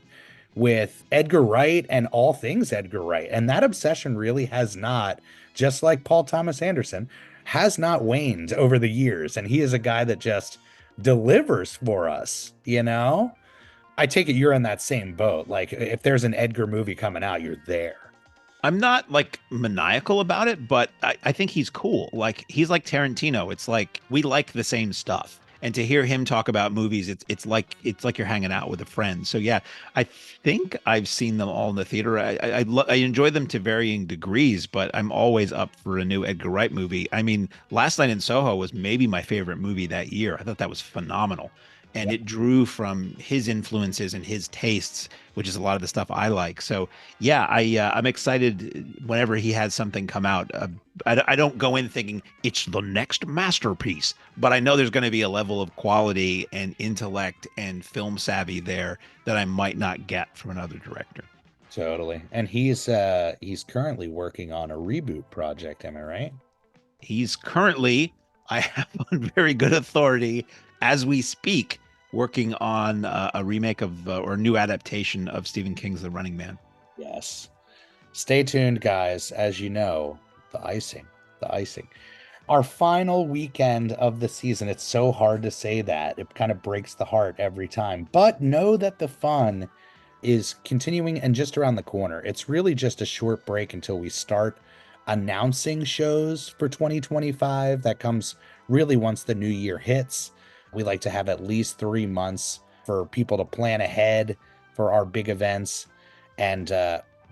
with Edgar Wright and all things Edgar Wright. And that obsession really has not, just like Paul Thomas Anderson, has not waned over the years. And he is a guy that just delivers for us, you know? I take it you're in that same boat. Like, if there's an Edgar movie coming out, you're there. I'm not like maniacal about it, but I think he's cool. Like he's like Tarantino. It's like we like the same stuff. And to hear him talk about movies, it's like you're hanging out with a friend. So yeah, I think I've seen them all in the theater. I enjoy them to varying degrees, but I'm always up for a new Edgar Wright movie. I mean, Last Night in Soho was maybe my favorite movie that year. I thought that was phenomenal. And it drew from his influences and his tastes, which is a lot of the stuff I like. So yeah, I'm excited whenever he has something come out. I don't go in thinking it's the next masterpiece, but I know there's going to be a level of quality and intellect and film savvy there that I might not get from another director. Totally. And he's currently working on a reboot project, am I right? He's currently, I have on very good authority, as we speak, working on a remake of or a new adaptation of Stephen King's The Running Man. Yes. Stay tuned, guys. As you know, the icing. Our final weekend of the season. It's so hard to say that. It kind of breaks the heart every time. But know that the fun is continuing and just around the corner. It's really just a short break until we start announcing shows for 2025. That comes really once the new year hits. We like to have at least 3 months for people to plan ahead for our big events. And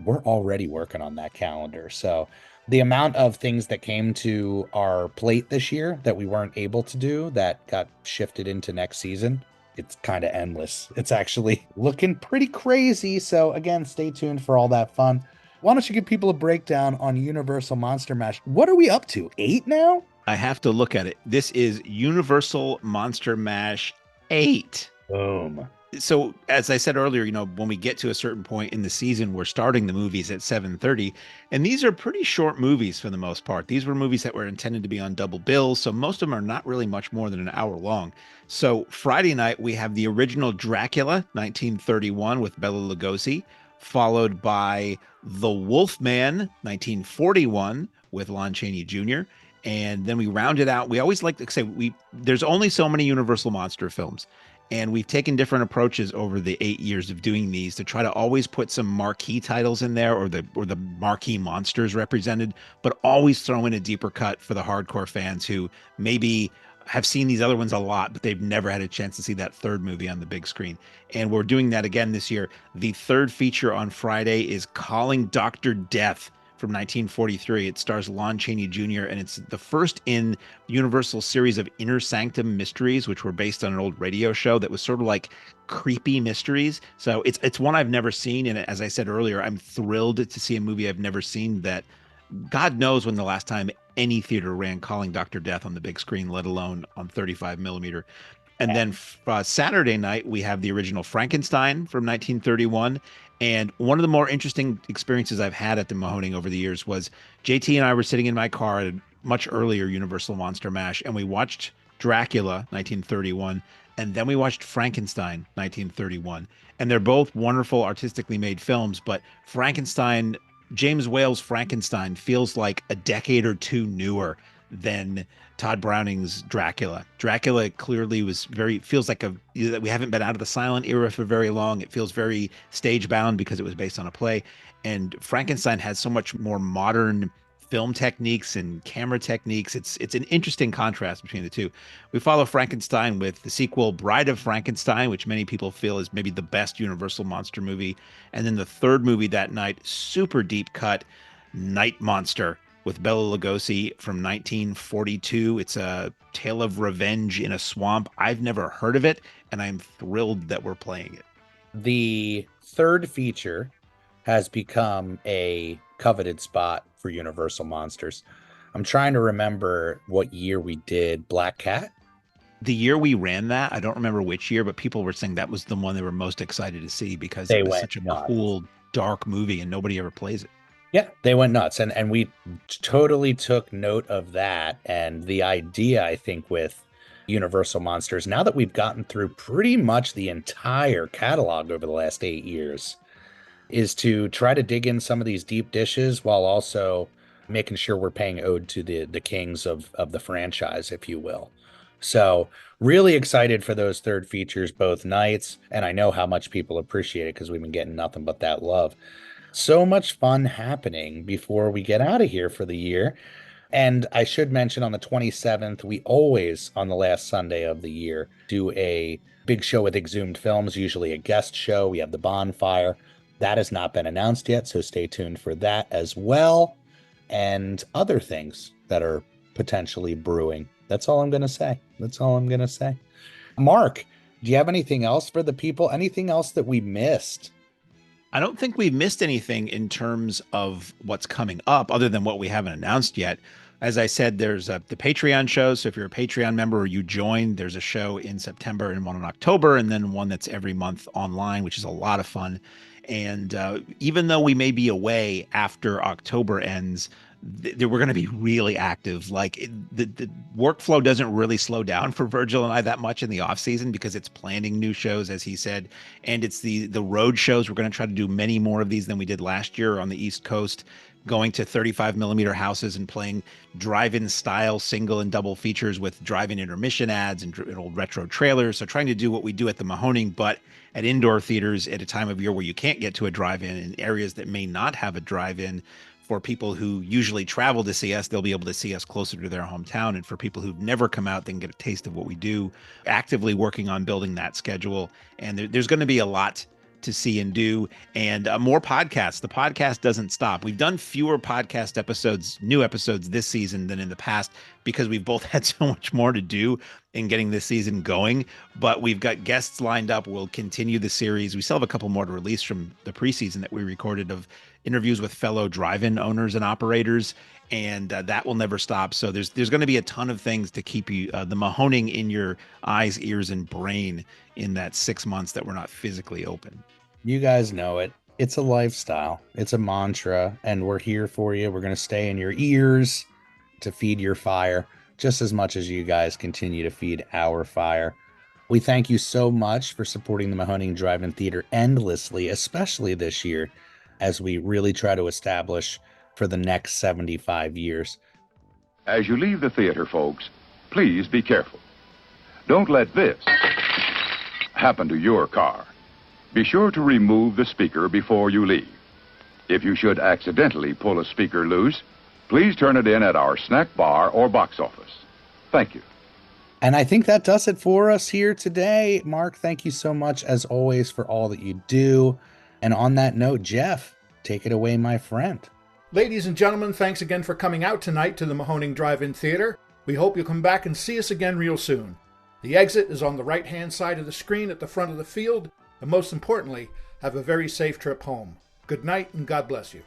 we're already working on that calendar. So the amount of things that came to our plate this year that we weren't able to do that got shifted into next season, it's kind of endless. It's actually looking pretty crazy. So again, stay tuned for all that fun. Why don't you give people a breakdown on Universal Monster Mash? What are we up to? 8 now? I have to look at it. This is Universal Monster Mash 8. Boom. So as I said earlier, you know, when we get to a certain point in the season, we're starting the movies at 7:30, and these are pretty short movies for the most part. These were movies that were intended to be on double bills, so most of them are not really much more than an hour long. So Friday night, we have the original Dracula, 1931, with Bela Lugosi, followed by The Wolfman, 1941, with Lon Chaney Jr., and then we round it out. We always like to say there's only so many Universal monster films. And we've taken different approaches over the 8 years of doing these to try to always put some marquee titles in there, or the marquee monsters represented, but always throw in a deeper cut for the hardcore fans who maybe have seen these other ones a lot, but they've never had a chance to see that third movie on the big screen. And we're doing that again this year. The third feature on Friday is Calling Dr. Death from 1943. It stars Lon Chaney Jr., and it's the first in Universal's series of Inner Sanctum mysteries, which were based on an old radio show that was sort of like creepy mysteries. So it's one I've never seen, and as I said earlier, I'm thrilled to see a movie I've never seen that God knows when the last time any theater ran Calling Dr. Death on the big screen, let alone on 35 millimeter. And then Saturday night, we have the original Frankenstein from 1931. And one of the more interesting experiences I've had at the Mahoning over the years was JT and I were sitting in my car at a much earlier Universal Monster Mash, and we watched Dracula 1931, and then we watched Frankenstein 1931. And they're both wonderful, artistically made films, but Frankenstein, James Whale's Frankenstein, feels like a decade or two newer than Todd Browning's Dracula. Dracula clearly feels like we haven't been out of the silent era for very long. It feels very stage bound because it was based on a play. And Frankenstein has so much more modern film techniques and camera techniques. It's an interesting contrast between the two. We follow Frankenstein with the sequel Bride of Frankenstein, which many people feel is maybe the best Universal monster movie. And then the third movie that night, super deep cut, Night Monster, with Bela Lugosi from 1942. It's a tale of revenge in a swamp. I've never heard of it, and I'm thrilled that we're playing it. The third feature has become a coveted spot for Universal Monsters. I'm trying to remember what year we did Black Cat. The year we ran that, I don't remember which year, but people were saying that was the one they were most excited to see because it was such a cool, dark movie and nobody ever plays it. Yeah, they went nuts. And we totally took note of that. And the idea, I think, with Universal Monsters, now that we've gotten through pretty much the entire catalog over the last 8 years, is to try to dig in some of these deep dishes while also making sure we're paying ode to the kings of the franchise, if you will. So really excited for those third features both nights. And I know how much people appreciate it because we've been getting nothing but that love. So much fun happening before we get out of here for the year. And I should mention on the 27th, we always, on the last Sunday of the year, do a big show with Exhumed Films, usually a guest show. We have the bonfire. That has not been announced yet, so stay tuned for that as well. And other things that are potentially brewing. That's all I'm going to say. Mark, do you have anything else for the people? Anything else that we missed? I don't think we've missed anything in terms of what's coming up other than what we haven't announced yet. As I said, there's the Patreon show. So if you're a Patreon member or you join, there's a show in September and one in October, and then one that's every month online, which is a lot of fun. And even though we may be away after October ends, we're going to be really active. Like the workflow doesn't really slow down for Virgil and I that much in the off season because it's planning new shows, as he said, and it's the road shows. We're going to try to do many more of these than we did last year on the East Coast, going to 35 millimeter houses and playing drive-in style single and double features with drive-in intermission ads and old retro trailers. So trying to do what we do at the Mahoning, but at indoor theaters at a time of year where you can't get to a drive-in in areas that may not have a drive-in. For people who usually travel to see us, they'll be able to see us closer to their hometown. And for people who've never come out, they can get a taste of what we do. Actively working on building that schedule. And there's going to be a lot to see and do, and more podcasts. The podcast doesn't stop. We've done fewer podcast episodes, new episodes this season than in the past because we've both had so much more to do in getting this season going, but we've got guests lined up. We'll continue the series. We still have a couple more to release from the preseason that we recorded of interviews with fellow drive-in owners and operators, and that will never stop. So there's going to be a ton of things to keep you the Mahoning in your eyes, ears, and brain in that 6 months that we're not physically open. You guys know it. It's a lifestyle. It's a mantra, and we're here for you. We're going to stay in your ears to feed your fire just as much as you guys continue to feed our fire. We thank you so much for supporting the Mahoning Drive-In Theater endlessly, especially this year, as we really try to establish for the next 75 years. As you leave the theater, folks, please be careful. Don't let this happen to your car. Be sure to remove the speaker before you leave. If you should accidentally pull a speaker loose, please turn it in at our snack bar or box office. Thank you. And I think that does it for us here today. Mark, thank you so much, as always, for all that you do. And on that note, Jeff, take it away, my friend. Ladies and gentlemen, thanks again for coming out tonight to the Mahoning Drive-In Theater. We hope you'll come back and see us again real soon. The exit is on the right-hand side of the screen at the front of the field. And most importantly, have a very safe trip home. Good night and God bless you.